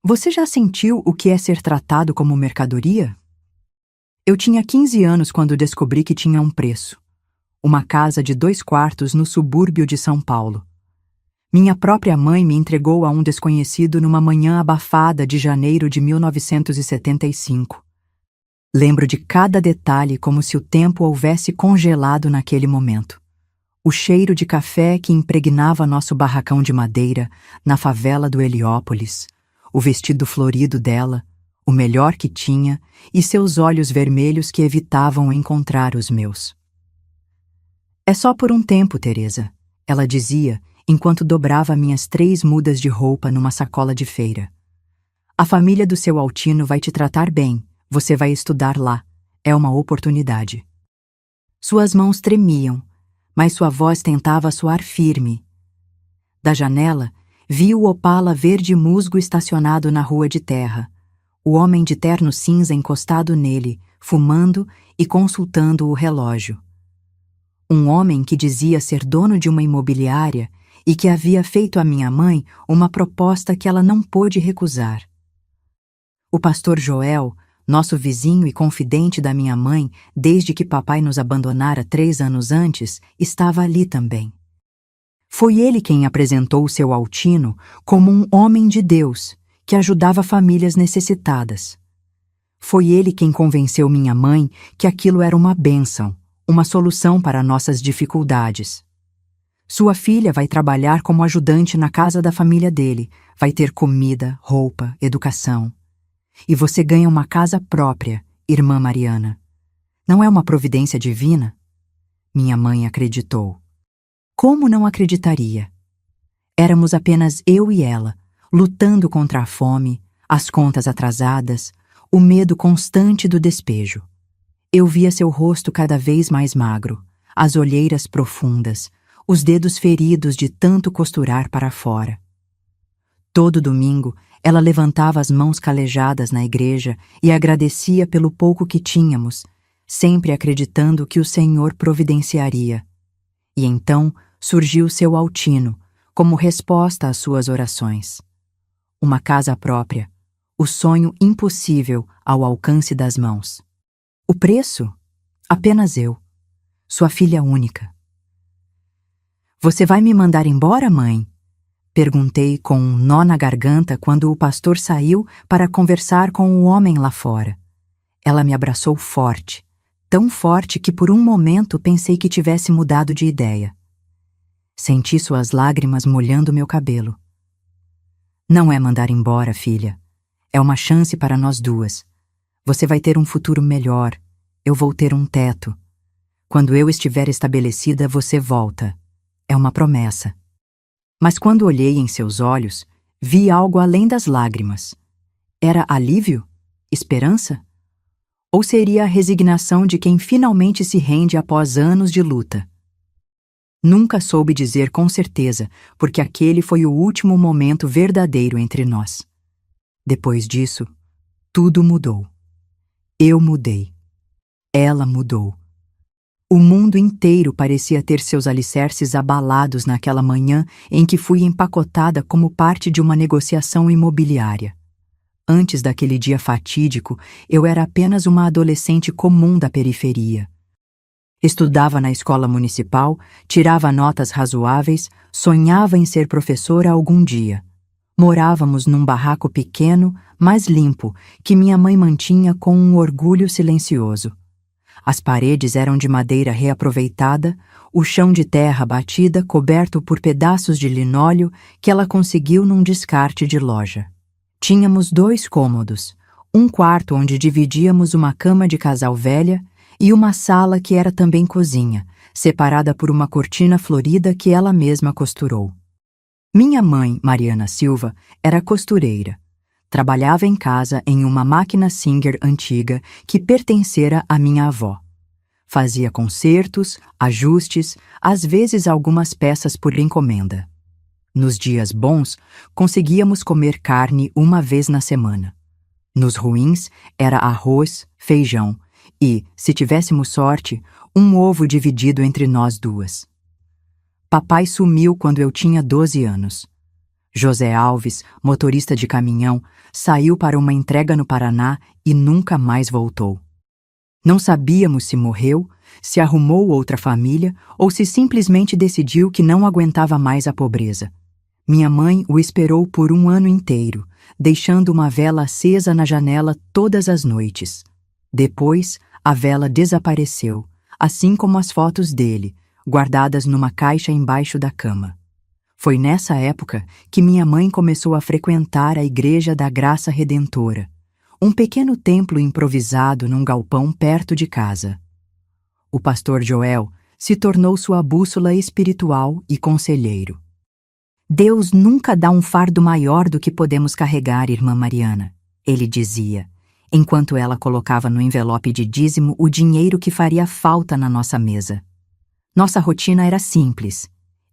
Você já sentiu o que é ser tratado como mercadoria? Eu tinha 15 anos quando descobri que tinha um preço. Uma casa de 2 quartos no subúrbio de São Paulo. Minha própria mãe me entregou a um desconhecido numa manhã abafada de janeiro de 1975. Lembro de cada detalhe como se o tempo houvesse congelado naquele momento. O cheiro de café que impregnava nosso barracão de madeira na favela do Heliópolis, o vestido florido dela, o melhor que tinha, e seus olhos vermelhos que evitavam encontrar os meus. "É só por um tempo, Teresa", ela dizia, enquanto dobrava minhas 3 mudas de roupa numa sacola de feira. "A família do seu Altino vai te tratar bem, você vai estudar lá, é uma oportunidade." Suas mãos tremiam, mas sua voz tentava soar firme. Da janela, vi o Opala verde musgo estacionado na rua de terra, o homem de terno cinza encostado nele, fumando e consultando o relógio. Um homem que dizia ser dono de uma imobiliária e que havia feito à minha mãe uma proposta que ela não pôde recusar. O pastor Joel, nosso vizinho e confidente da minha mãe desde que papai nos abandonara 3 anos antes, estava ali também. Foi ele quem apresentou o seu Altino como um homem de Deus que ajudava famílias necessitadas. Foi ele quem convenceu minha mãe que aquilo era uma bênção, uma solução para nossas dificuldades. Sua filha vai trabalhar como ajudante na casa da família dele, vai ter comida, roupa, educação. E você ganha uma casa própria, irmã Mariana. Não é uma providência divina? Minha mãe acreditou. Como não acreditaria? Éramos apenas eu e ela, lutando contra a fome, as contas atrasadas, o medo constante do despejo. Eu via seu rosto cada vez mais magro, as olheiras profundas, os dedos feridos de tanto costurar para fora. Todo domingo, ela levantava as mãos calejadas na igreja e agradecia pelo pouco que tínhamos, sempre acreditando que o Senhor providenciaria. E então surgiu seu Altino, como resposta às suas orações. Uma casa própria, o sonho impossível ao alcance das mãos. O preço? Apenas eu, sua filha única. "Você vai me mandar embora, mãe?" Perguntei com um nó na garganta quando o pastor saiu para conversar com o homem lá fora. Ela me abraçou forte, tão forte que por um momento pensei que tivesse mudado de ideia. Senti suas lágrimas molhando meu cabelo. "Não é mandar embora, filha. É uma chance para nós duas. Você vai ter um futuro melhor. Eu vou ter um teto. Quando eu estiver estabelecida, você volta. É uma promessa." Mas quando olhei em seus olhos, vi algo além das lágrimas. Era alívio? Esperança? Ou seria a resignação de quem finalmente se rende após anos de luta? Nunca soube dizer com certeza, porque aquele foi o último momento verdadeiro entre nós. Depois disso, tudo mudou. Eu mudei. Ela mudou. O mundo inteiro parecia ter seus alicerces abalados naquela manhã em que fui empacotada como parte de uma negociação imobiliária. Antes daquele dia fatídico, eu era apenas uma adolescente comum da periferia. Estudava na escola municipal, tirava notas razoáveis, sonhava em ser professora algum dia. Morávamos num barraco pequeno, mas limpo, que minha mãe mantinha com um orgulho silencioso. As paredes eram de madeira reaproveitada, o chão de terra batida coberto por pedaços de linóleo que ela conseguiu num descarte de loja. Tínhamos 2 cômodos, um quarto onde dividíamos uma cama de casal velha e uma sala que era também cozinha, separada por uma cortina florida que ela mesma costurou. Minha mãe, Mariana Silva, era costureira. Trabalhava em casa em uma máquina Singer antiga que pertencera à minha avó. Fazia consertos, ajustes, às vezes algumas peças por encomenda. Nos dias bons, conseguíamos comer carne uma vez na semana. Nos ruins, era arroz, feijão e, se tivéssemos sorte, um ovo dividido entre nós duas. Papai sumiu quando eu tinha 12 anos. José Alves, motorista de caminhão, saiu para uma entrega no Paraná e nunca mais voltou. Não sabíamos se morreu, se arrumou outra família ou se simplesmente decidiu que não aguentava mais a pobreza. Minha mãe o esperou por um ano inteiro, deixando uma vela acesa na janela todas as noites. Depois, a vela desapareceu, assim como as fotos dele, guardadas numa caixa embaixo da cama. Foi nessa época que minha mãe começou a frequentar a Igreja da Graça Redentora, um pequeno templo improvisado num galpão perto de casa. O pastor Joel se tornou sua bússola espiritual e conselheiro. Deus nunca dá um fardo maior do que podemos carregar, irmã Mariana, ele dizia, enquanto ela colocava no envelope de dízimo o dinheiro que faria falta na nossa mesa. Nossa rotina era simples.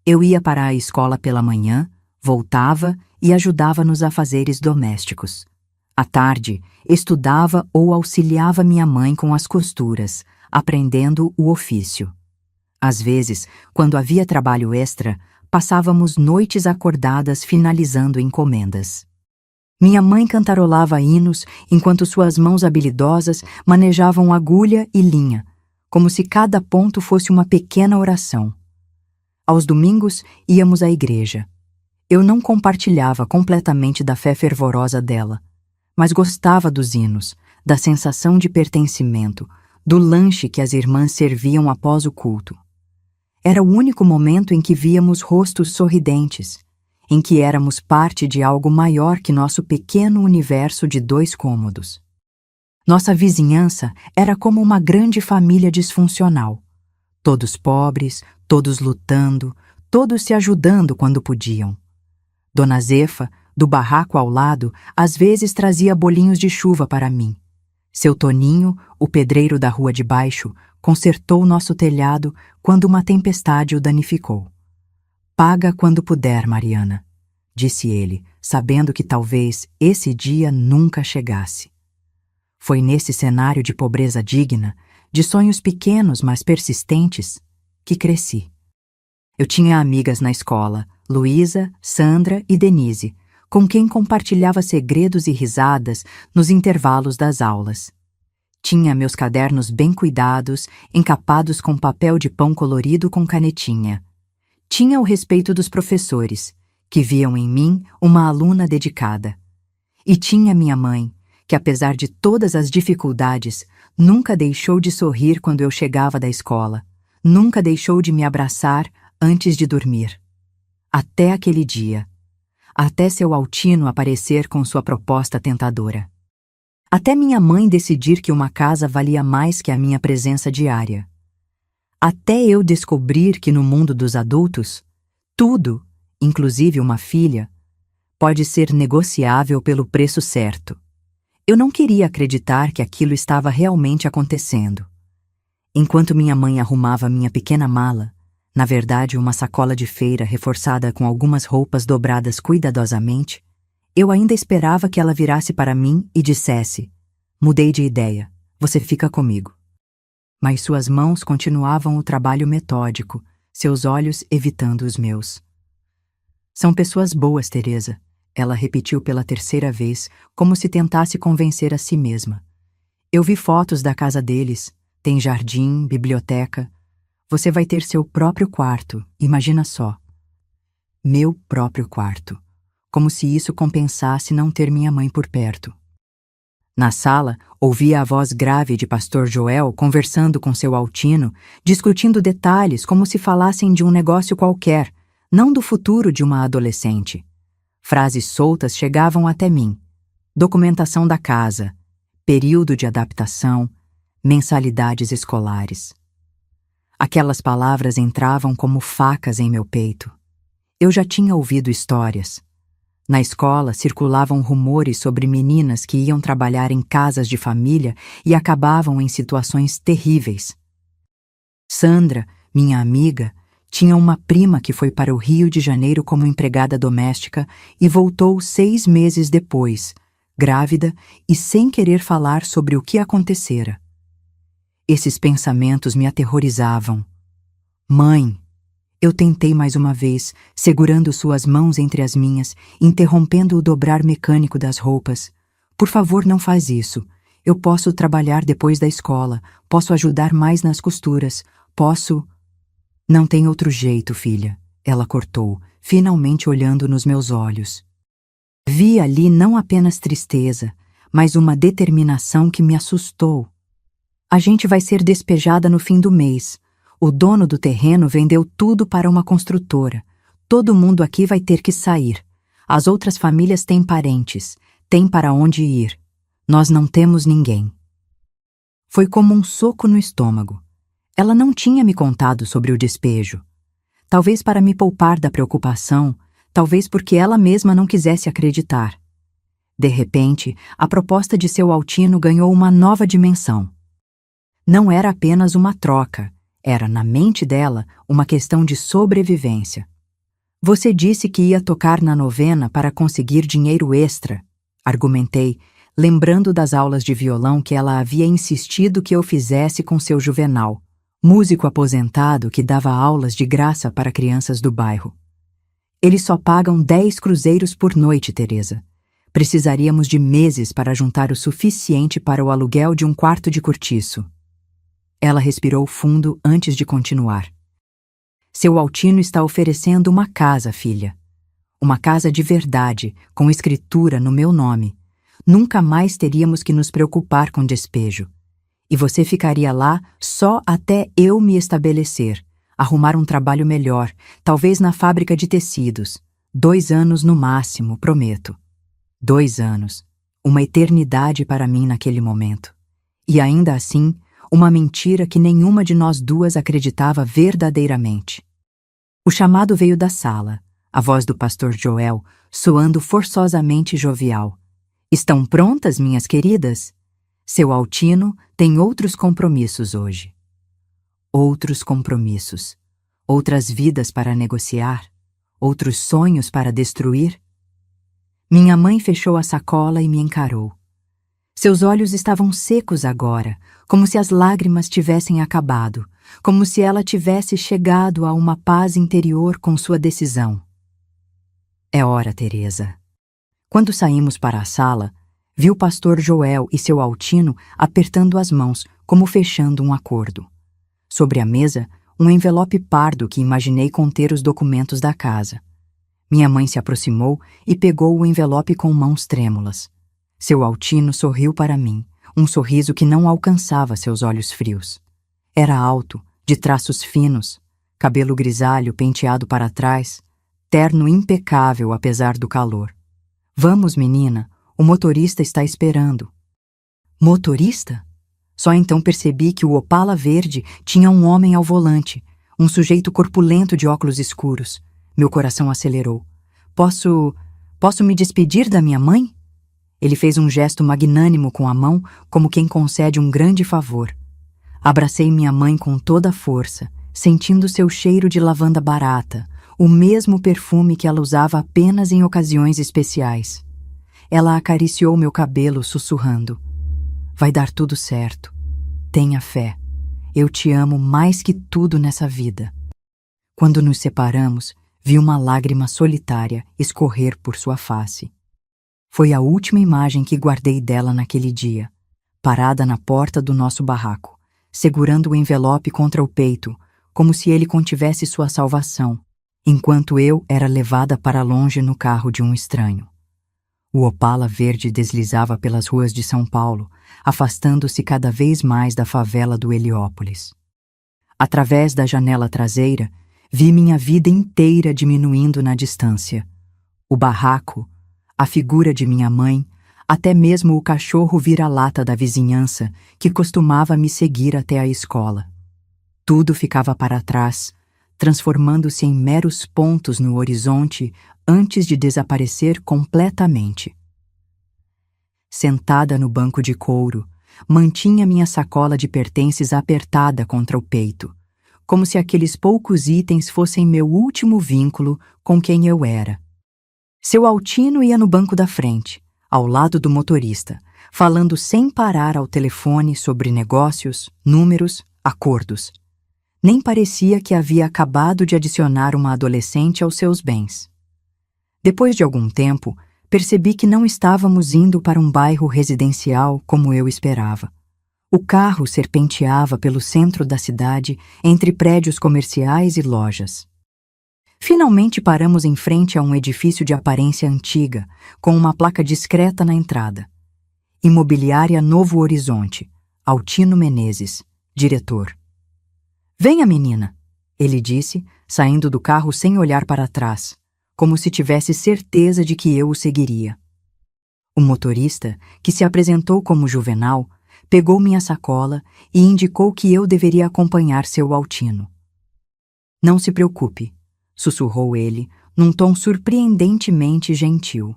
Eu ia para a escola pela manhã, voltava e ajudava nos afazeres domésticos. À tarde, estudava ou auxiliava minha mãe com as costuras, aprendendo o ofício. Às vezes, quando havia trabalho extra, passávamos noites acordadas finalizando encomendas. Minha mãe cantarolava hinos enquanto suas mãos habilidosas manejavam agulha e linha, como se cada ponto fosse uma pequena oração. Aos domingos, íamos à igreja. Eu não compartilhava completamente da fé fervorosa dela, mas gostava dos hinos, da sensação de pertencimento, do lanche que as irmãs serviam após o culto. Era o único momento em que víamos rostos sorridentes, em que éramos parte de algo maior que nosso pequeno universo de 2 cômodos. Nossa vizinhança era como uma grande família disfuncional. Todos pobres, todos lutando, todos se ajudando quando podiam. Dona Zefa, do barraco ao lado, às vezes trazia bolinhos de chuva para mim. Seu Toninho, o pedreiro da rua de baixo, consertou nosso telhado quando uma tempestade o danificou. "Paga quando puder, Mariana", disse ele, sabendo que talvez esse dia nunca chegasse. Foi nesse cenário de pobreza digna, de sonhos pequenos mas persistentes, que cresci. Eu tinha amigas na escola, Luísa, Sandra e Denise, com quem compartilhava segredos e risadas nos intervalos das aulas. Tinha meus cadernos bem cuidados, encapados com papel de pão colorido com canetinha. Tinha o respeito dos professores, que viam em mim uma aluna dedicada. E tinha minha mãe, que apesar de todas as dificuldades, nunca deixou de sorrir quando eu chegava da escola, nunca deixou de me abraçar antes de dormir. Até aquele dia. Até seu Altino aparecer com sua proposta tentadora. Até minha mãe decidir que uma casa valia mais que a minha presença diária. Até eu descobrir que no mundo dos adultos, tudo, inclusive uma filha, pode ser negociável pelo preço certo. Eu não queria acreditar que aquilo estava realmente acontecendo. Enquanto minha mãe arrumava minha pequena mala, na verdade uma sacola de feira reforçada com algumas roupas dobradas cuidadosamente, eu ainda esperava que ela virasse para mim e dissesse: "Mudei de ideia, você fica comigo." Mas suas mãos continuavam o trabalho metódico, seus olhos evitando os meus. "São pessoas boas, Teresa", ela repetiu pela 3ª vez, como se tentasse convencer a si mesma. "Eu vi fotos da casa deles, tem jardim, biblioteca. Você vai ter seu próprio quarto, imagina só." Meu próprio quarto. Como se isso compensasse não ter minha mãe por perto. Na sala, ouvia a voz grave de pastor Joel conversando com seu Altino, discutindo detalhes como se falassem de um negócio qualquer, não do futuro de uma adolescente. Frases soltas chegavam até mim. Documentação da casa, período de adaptação, mensalidades escolares. Aquelas palavras entravam como facas em meu peito. Eu já tinha ouvido histórias. Na escola circulavam rumores sobre meninas que iam trabalhar em casas de família e acabavam em situações terríveis. Sandra, minha amiga, tinha uma prima que foi para o Rio de Janeiro como empregada doméstica e voltou 6 meses depois, grávida e sem querer falar sobre o que acontecera. Esses pensamentos me aterrorizavam. Mãe, Eu tentei mais uma vez, segurando suas mãos entre as minhas, interrompendo o dobrar mecânico das roupas. Por favor, não faz isso. Eu posso trabalhar depois da escola, posso ajudar mais nas costuras, posso... Não tem outro jeito, filha, ela cortou, finalmente olhando nos meus olhos. Vi ali não apenas tristeza, mas uma determinação que me assustou. A gente vai ser despejada no fim do mês. O dono do terreno vendeu tudo para uma construtora. Todo mundo aqui vai ter que sair. As outras famílias têm parentes, têm para onde ir. Nós não temos ninguém. Foi como um soco no estômago. Ela não tinha me contado sobre o despejo. Talvez para me poupar da preocupação, talvez porque ela mesma não quisesse acreditar. De repente, a proposta de seu Altino ganhou uma nova dimensão. Não era apenas uma troca, era, na mente dela, uma questão de sobrevivência. Você disse que ia tocar na novena para conseguir dinheiro extra, argumentei, lembrando das aulas de violão que ela havia insistido que eu fizesse com seu Juvenal, músico aposentado que dava aulas de graça para crianças do bairro. Eles só pagam 10 cruzeiros por noite, Teresa. Precisaríamos de meses para juntar o suficiente para o aluguel de um quarto de cortiço. Ela respirou fundo antes de continuar. Seu Altino está oferecendo uma casa, filha. Uma casa de verdade, com escritura no meu nome. Nunca mais teríamos que nos preocupar com despejo. E você ficaria lá só até eu me estabelecer, arrumar um trabalho melhor, talvez na fábrica de tecidos. 2 anos no máximo, prometo. 2 anos. Uma eternidade para mim naquele momento. E ainda assim, uma mentira que nenhuma de nós duas acreditava verdadeiramente. O chamado veio da sala, a voz do pastor Joel, soando forçosamente jovial. Estão prontas, minhas queridas? Seu Altino tem outros compromissos hoje. Outros compromissos. Outras vidas para negociar. Outros sonhos para destruir. Minha mãe fechou a sacola e me encarou. Seus olhos estavam secos agora, como se as lágrimas tivessem acabado, como se ela tivesse chegado a uma paz interior com sua decisão. É hora, Teresa. Quando saímos para a sala, vi o pastor Joel e seu Altino apertando as mãos, como fechando um acordo. Sobre a mesa, um envelope pardo que imaginei conter os documentos da casa. Minha mãe se aproximou e pegou o envelope com mãos trêmulas. Seu Altino sorriu para mim, um sorriso que não alcançava seus olhos frios. Era alto, de traços finos, cabelo grisalho penteado para trás, terno impecável apesar do calor. Vamos, menina, o motorista está esperando. Motorista? Só então percebi que o Opala verde tinha um homem ao volante, um sujeito corpulento de óculos escuros. Meu coração acelerou. Posso me despedir da minha mãe? Ele fez um gesto magnânimo com a mão, como quem concede um grande favor. Abracei minha mãe com toda a força, sentindo seu cheiro de lavanda barata, o mesmo perfume que ela usava apenas em ocasiões especiais. Ela acariciou meu cabelo, sussurrando. Vai dar tudo certo. Tenha fé. Eu te amo mais que tudo nessa vida. Quando nos separamos, vi uma lágrima solitária escorrer por sua face. Foi a última imagem que guardei dela naquele dia, parada na porta do nosso barraco, segurando o envelope contra o peito, como se ele contivesse sua salvação, enquanto eu era levada para longe no carro de um estranho. O Opala verde deslizava pelas ruas de São Paulo, afastando-se cada vez mais da favela do Heliópolis. Através da janela traseira, vi minha vida inteira diminuindo na distância. O barraco, a figura de minha mãe, até mesmo o cachorro vira-lata da vizinhança que costumava me seguir até a escola. Tudo ficava para trás, transformando-se em meros pontos no horizonte antes de desaparecer completamente. Sentada no banco de couro, mantinha minha sacola de pertences apertada contra o peito, como se aqueles poucos itens fossem meu último vínculo com quem eu era. Seu Altino ia no banco da frente, ao lado do motorista, falando sem parar ao telefone sobre negócios, números, acordos. Nem parecia que havia acabado de adicionar uma adolescente aos seus bens. Depois de algum tempo, percebi que não estávamos indo para um bairro residencial como eu esperava. O carro serpenteava pelo centro da cidade, entre prédios comerciais e lojas. Finalmente paramos em frente a um edifício de aparência antiga, com uma placa discreta na entrada. Imobiliária Novo Horizonte, Altino Menezes, diretor. Venha, menina, ele disse, saindo do carro sem olhar para trás, como se tivesse certeza de que eu o seguiria. O motorista, que se apresentou como Juvenal, pegou minha sacola e indicou que eu deveria acompanhar seu Altino. Não se preocupe, sussurrou ele, num tom surpreendentemente gentil.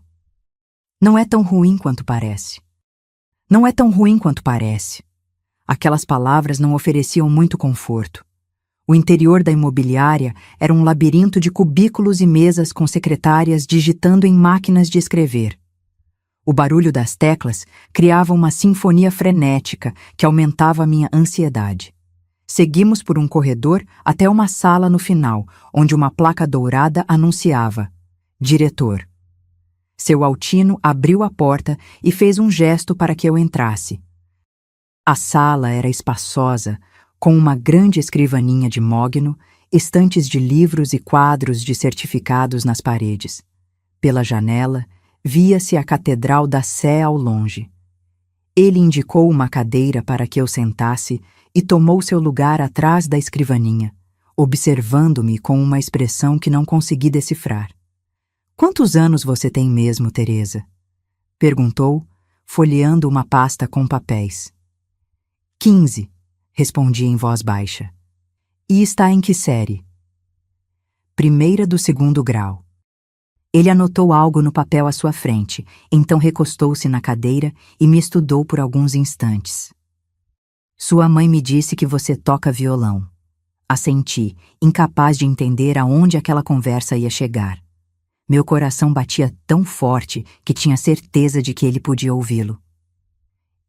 Não é tão ruim quanto parece. Não é tão ruim quanto parece. Aquelas palavras não ofereciam muito conforto. O interior da imobiliária era um labirinto de cubículos e mesas com secretárias digitando em máquinas de escrever. O barulho das teclas criava uma sinfonia frenética que aumentava minha ansiedade. Seguimos por um corredor até uma sala no final, onde uma placa dourada anunciava: Diretor. Seu Altino abriu a porta e fez um gesto para que eu entrasse. A sala era espaçosa, com uma grande escrivaninha de mogno, estantes de livros e quadros de certificados nas paredes. Pela janela, via-se a Catedral da Sé ao longe. Ele indicou uma cadeira para que eu sentasse e tomou seu lugar atrás da escrivaninha, observando-me com uma expressão que não consegui decifrar. Quantos anos você tem mesmo, Teresa? Perguntou, folheando uma pasta com papéis. 15, respondi em voz baixa. E está em que série? Primeira do 2º grau. Ele anotou algo no papel à sua frente, então recostou-se na cadeira e me estudou por alguns instantes. Sua mãe me disse que você toca violão. Assenti, incapaz de entender aonde aquela conversa ia chegar. Meu coração batia tão forte que tinha certeza de que ele podia ouvi-lo.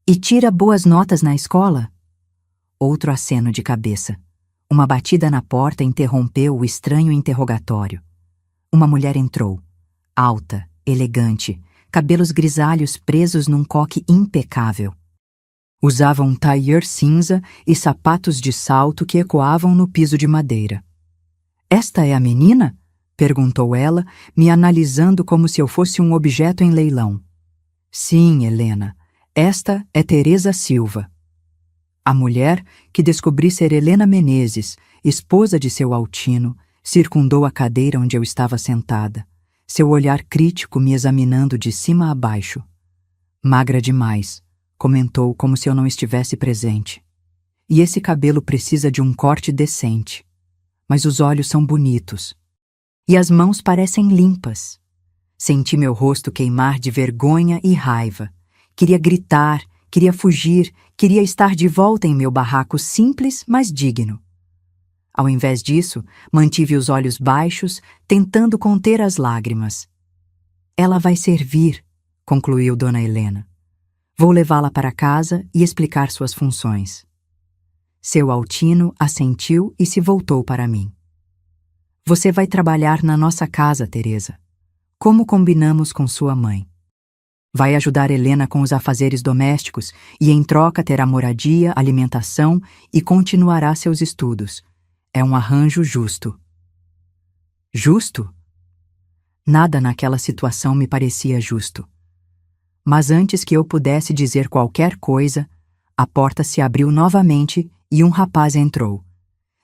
E tira boas notas na escola? Outro aceno de cabeça. Uma batida na porta interrompeu o estranho interrogatório. Uma mulher entrou. Alta, elegante, cabelos grisalhos presos num coque impecável. Usava um tailleur cinza e sapatos de salto que ecoavam no piso de madeira. Esta é a menina? Perguntou ela, me analisando como se eu fosse um objeto em leilão. Sim, Helena, esta é Teresa Silva. A mulher, que descobri ser Helena Menezes, esposa de seu Altino, circundou a cadeira onde eu estava sentada, seu olhar crítico me examinando de cima a baixo. Magra demais, comentou como se eu não estivesse presente. E esse cabelo precisa de um corte decente. Mas os olhos são bonitos. E as mãos parecem limpas. Senti meu rosto queimar de vergonha e raiva. Queria gritar, queria fugir, queria estar de volta em meu barraco simples, mas digno. Ao invés disso, mantive os olhos baixos, tentando conter as lágrimas. Ela vai servir, concluiu Dona Helena. Vou levá-la para casa e explicar suas funções. Seu Altino assentiu e se voltou para mim. Você vai trabalhar na nossa casa, Teresa. Como combinamos com sua mãe. Vai ajudar Helena com os afazeres domésticos e, em troca, terá moradia, alimentação e continuará seus estudos. É um arranjo justo. Justo? Nada naquela situação me parecia justo. Mas antes que eu pudesse dizer qualquer coisa, a porta se abriu novamente e um rapaz entrou.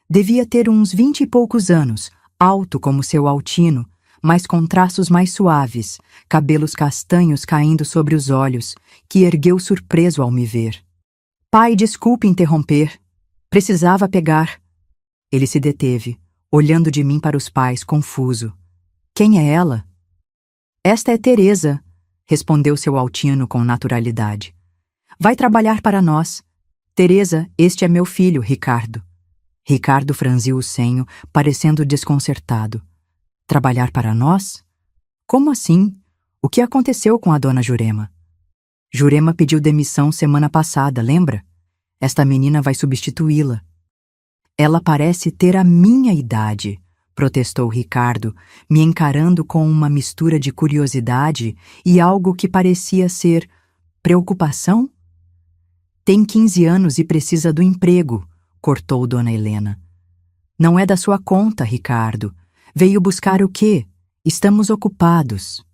Devia ter uns 20 e poucos anos, alto como seu Altino, mas com traços mais suaves, cabelos castanhos caindo sobre os olhos, que ergueu surpreso ao me ver. Pai, desculpe interromper. Precisava pegar. Ele se deteve, olhando de mim para os pais, confuso. Quem é ela? Esta é Teresa, respondeu seu Altino com naturalidade. Vai trabalhar para nós. Teresa, este é meu filho, Ricardo. Ricardo franziu o senho, parecendo desconcertado. Trabalhar para nós? Como assim? O que aconteceu com a dona Jurema? Jurema pediu demissão semana passada, lembra? Esta menina vai substituí-la. Ela parece ter a minha idade, protestou Ricardo, me encarando com uma mistura de curiosidade e algo que parecia ser preocupação. Tem 15 anos e precisa do emprego, cortou Dona Helena. Não é da sua conta, Ricardo. Veio buscar o quê? Estamos ocupados.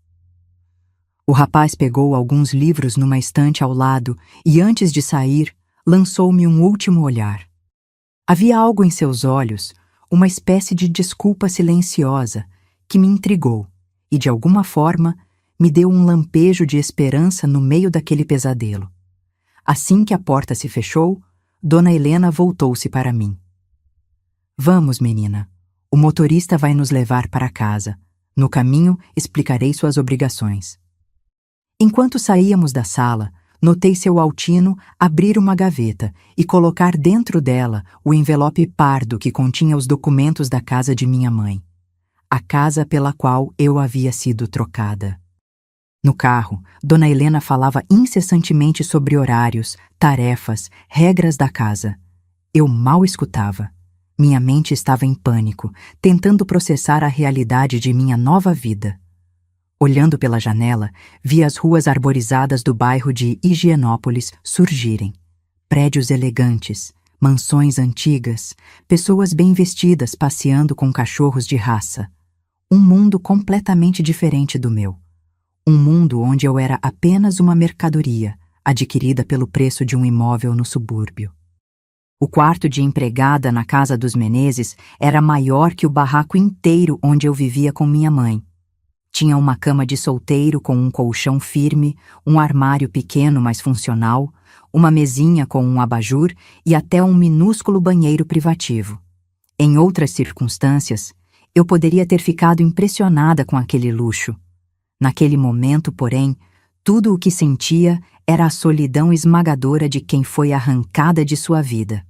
O rapaz pegou alguns livros numa estante ao lado e, antes de sair, lançou-me um último olhar. Havia algo em seus olhos, uma espécie de desculpa silenciosa, que me intrigou e, de alguma forma, me deu um lampejo de esperança no meio daquele pesadelo. Assim que a porta se fechou, Dona Helena voltou-se para mim. Vamos, menina. O motorista vai nos levar para casa. No caminho, explicarei suas obrigações. Enquanto saíamos da sala, notei seu Altino abrir uma gaveta e colocar dentro dela o envelope pardo que continha os documentos da casa de minha mãe, a casa pela qual eu havia sido trocada. No carro, Dona Helena falava incessantemente sobre horários, tarefas, regras da casa. Eu mal escutava. Minha mente estava em pânico, tentando processar a realidade de minha nova vida. Olhando pela janela, vi as ruas arborizadas do bairro de Higienópolis surgirem. Prédios elegantes, mansões antigas, pessoas bem vestidas passeando com cachorros de raça. Um mundo completamente diferente do meu. Um mundo onde eu era apenas uma mercadoria, adquirida pelo preço de um imóvel no subúrbio. O quarto de empregada na casa dos Menezes era maior que o barraco inteiro onde eu vivia com minha mãe. Tinha uma cama de solteiro com um colchão firme, um armário pequeno mas funcional, uma mesinha com um abajur e até um minúsculo banheiro privativo. Em outras circunstâncias, eu poderia ter ficado impressionada com aquele luxo. Naquele momento, porém, tudo o que sentia era a solidão esmagadora de quem foi arrancada de sua vida.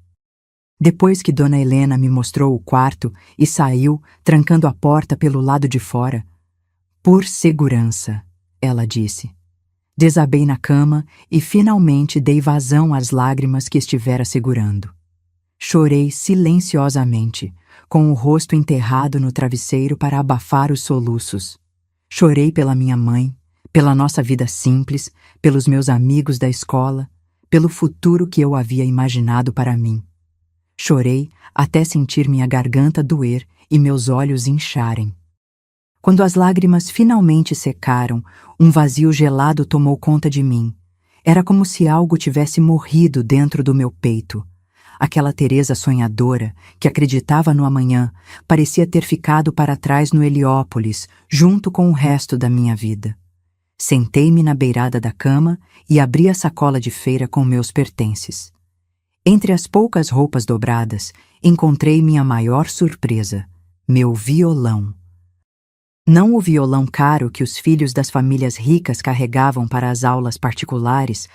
Depois que Dona Helena me mostrou o quarto e saiu, trancando a porta pelo lado de fora, "Por segurança", ela disse. Desabei na cama e finalmente dei vazão às lágrimas que estivera segurando. Chorei silenciosamente, com o rosto enterrado no travesseiro para abafar os soluços. Chorei pela minha mãe, pela nossa vida simples, pelos meus amigos da escola, pelo futuro que eu havia imaginado para mim. Chorei até sentir minha garganta doer e meus olhos incharem. Quando as lágrimas finalmente secaram, um vazio gelado tomou conta de mim. Era como se algo tivesse morrido dentro do meu peito. Aquela Teresa sonhadora, que acreditava no amanhã, parecia ter ficado para trás no Heliópolis, junto com o resto da minha vida. Sentei-me na beirada da cama e abri a sacola de feira com meus pertences. Entre as poucas roupas dobradas, encontrei minha maior surpresa: meu violão. Não o violão caro que os filhos das famílias ricas carregavam para as aulas particulares,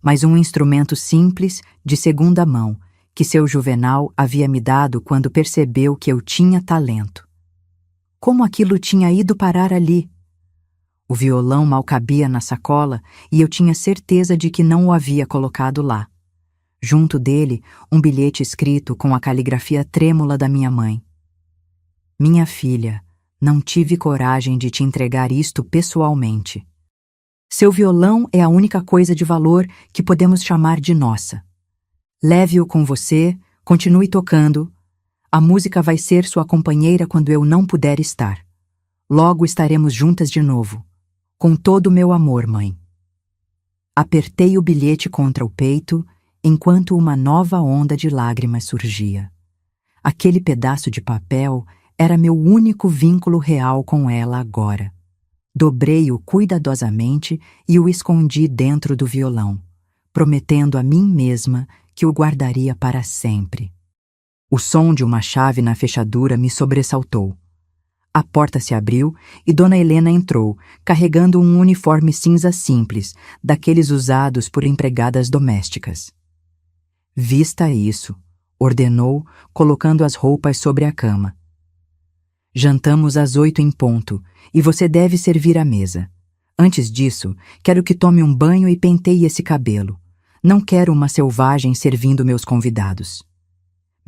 mas um instrumento simples, de segunda mão, que seu Juvenal havia me dado quando percebeu que eu tinha talento. Como aquilo tinha ido parar ali? O violão mal cabia na sacola e eu tinha certeza de que não o havia colocado lá. Junto dele, um bilhete escrito com a caligrafia trêmula da minha mãe. Minha filha, não tive coragem de te entregar isto pessoalmente. Seu violão é a única coisa de valor que podemos chamar de nossa. Leve-o com você, continue tocando. A música vai ser sua companheira quando eu não puder estar. Logo estaremos juntas de novo. Com todo o meu amor, mãe. Apertei o bilhete contra o peito, enquanto uma nova onda de lágrimas surgia. Aquele pedaço de papel era meu único vínculo real com ela agora. Dobrei-o cuidadosamente e o escondi dentro do violão, prometendo a mim mesma que o guardaria para sempre. O som de uma chave na fechadura me sobressaltou. A porta se abriu e Dona Helena entrou, carregando um uniforme cinza simples, daqueles usados por empregadas domésticas. "Vista isso", ordenou, colocando as roupas sobre a cama. "Jantamos às 8 em ponto, e você deve servir a mesa. Antes disso, quero que tome um banho e penteie esse cabelo. Não quero uma selvagem servindo meus convidados."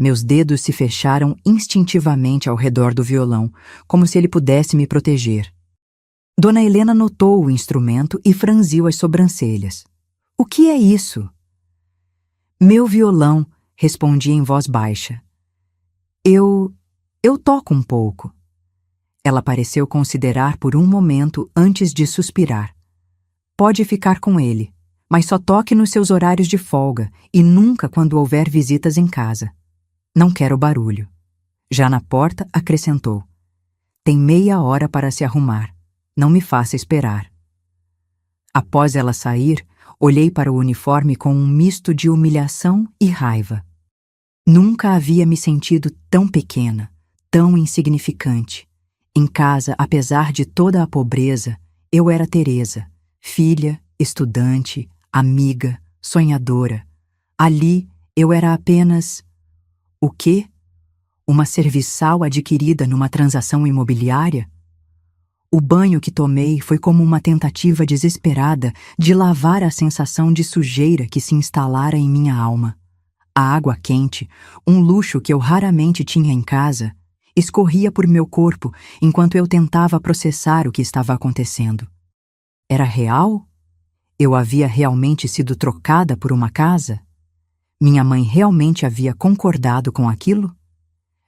Meus dedos se fecharam instintivamente ao redor do violão, como se ele pudesse me proteger. Dona Helena notou o instrumento e franziu as sobrancelhas. O que é isso? Meu violão, respondi em voz baixa. Eu toco um pouco. Ela pareceu considerar por um momento antes de suspirar. Pode ficar com ele, mas só toque nos seus horários de folga e nunca quando houver visitas em casa. Não quero barulho. Já na porta, acrescentou. Tem meia hora para se arrumar. Não me faça esperar. Após ela sair, olhei para o uniforme com um misto de humilhação e raiva. Nunca havia me sentido tão pequena, tão insignificante. Em casa, apesar de toda a pobreza, eu era Teresa, filha, estudante, amiga, sonhadora. Ali, eu era apenas... O quê? Uma serviçal adquirida numa transação imobiliária? O banho que tomei foi como uma tentativa desesperada de lavar a sensação de sujeira que se instalara em minha alma. A água quente, um luxo que eu raramente tinha em casa, escorria por meu corpo enquanto eu tentava processar o que estava acontecendo. Era real? Eu havia realmente sido trocada por uma casa? Minha mãe realmente havia concordado com aquilo?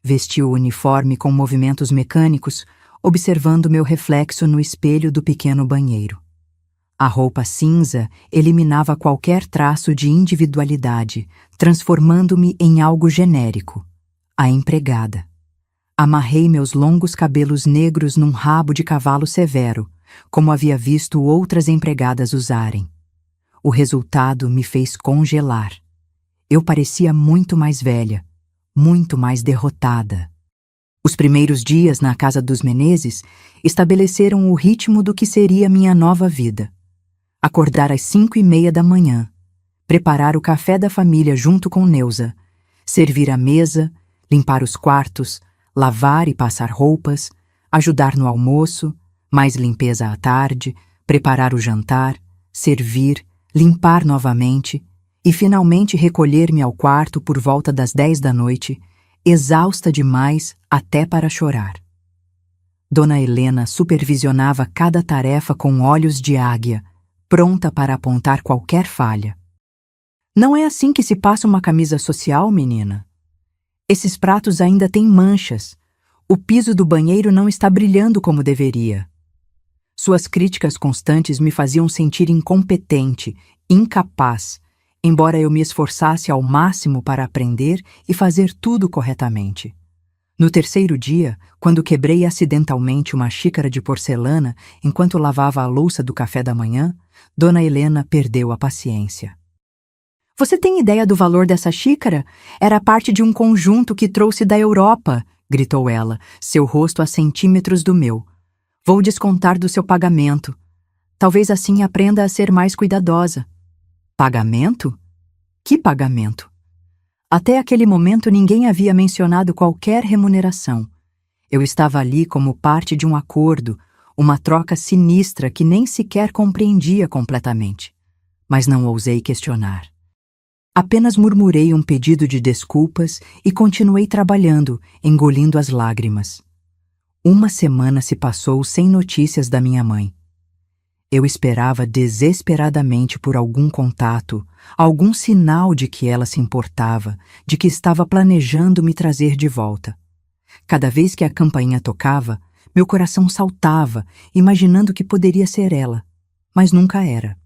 Vesti o uniforme com movimentos mecânicos, observando meu reflexo no espelho do pequeno banheiro. A roupa cinza eliminava qualquer traço de individualidade, transformando-me em algo genérico, a empregada. Amarrei meus longos cabelos negros num rabo de cavalo severo, como havia visto outras empregadas usarem. O resultado me fez congelar. Eu parecia muito mais velha, muito mais derrotada. Os primeiros dias na casa dos Menezes estabeleceram o ritmo do que seria minha nova vida. Acordar às 5:30 da manhã, preparar o café da família junto com Neuza, servir a mesa, limpar os quartos, lavar e passar roupas, ajudar no almoço, mais limpeza à tarde, preparar o jantar, servir, limpar novamente e finalmente recolher-me ao quarto por volta das 10 da noite, exausta demais até para chorar. Dona Helena supervisionava cada tarefa com olhos de águia, pronta para apontar qualquer falha. Não é assim que se passa uma camisa social, menina. Esses pratos ainda têm manchas. O piso do banheiro não está brilhando como deveria. Suas críticas constantes me faziam sentir incompetente, incapaz, embora eu me esforçasse ao máximo para aprender e fazer tudo corretamente. No terceiro dia, quando quebrei acidentalmente uma xícara de porcelana enquanto lavava a louça do café da manhã, Dona Helena perdeu a paciência. Você tem ideia do valor dessa xícara? Era parte de um conjunto que trouxe da Europa, gritou ela, seu rosto a centímetros do meu. Vou descontar do seu pagamento. Talvez assim aprenda a ser mais cuidadosa. Pagamento? Que pagamento? Até aquele momento ninguém havia mencionado qualquer remuneração. Eu estava ali como parte de um acordo, uma troca sinistra que nem sequer compreendia completamente. Mas não ousei questionar. Apenas murmurei um pedido de desculpas e continuei trabalhando, engolindo as lágrimas. Uma semana se passou sem notícias da minha mãe. Eu esperava desesperadamente por algum contato, algum sinal de que ela se importava, de que estava planejando me trazer de volta. Cada vez que a campainha tocava, meu coração saltava, imaginando que poderia ser ela, mas nunca era.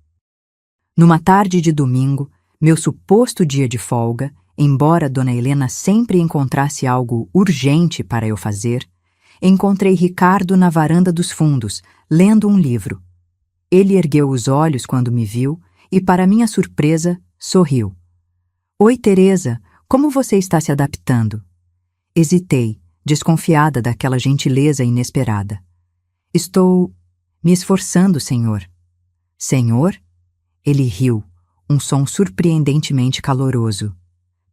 Numa tarde de domingo, meu suposto dia de folga, embora Dona Helena sempre encontrasse algo urgente para eu fazer, encontrei Ricardo na varanda dos fundos, lendo um livro. Ele ergueu os olhos quando me viu e, para minha surpresa, sorriu. Oi, Teresa, como você está se adaptando? Hesitei, desconfiada daquela gentileza inesperada. Estou me esforçando, senhor. Senhor? Ele riu, um som surpreendentemente caloroso.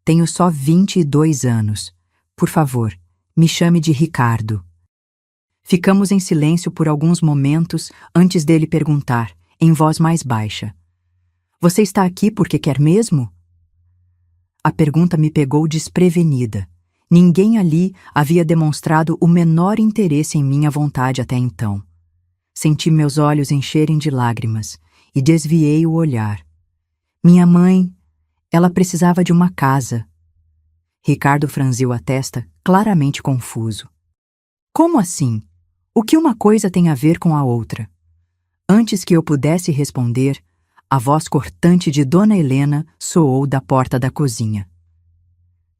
Tenho só 22 anos. Por favor, me chame de Ricardo. Ficamos em silêncio por alguns momentos antes dele perguntar, em voz mais baixa. Você está aqui porque quer mesmo? A pergunta me pegou desprevenida. Ninguém ali havia demonstrado o menor interesse em minha vontade até então. Senti meus olhos encherem de lágrimas e desviei o olhar. Minha mãe, ela precisava de uma casa. Ricardo franziu a testa, claramente confuso. Como assim? O que uma coisa tem a ver com a outra? Antes que eu pudesse responder, a voz cortante de Dona Helena soou da porta da cozinha.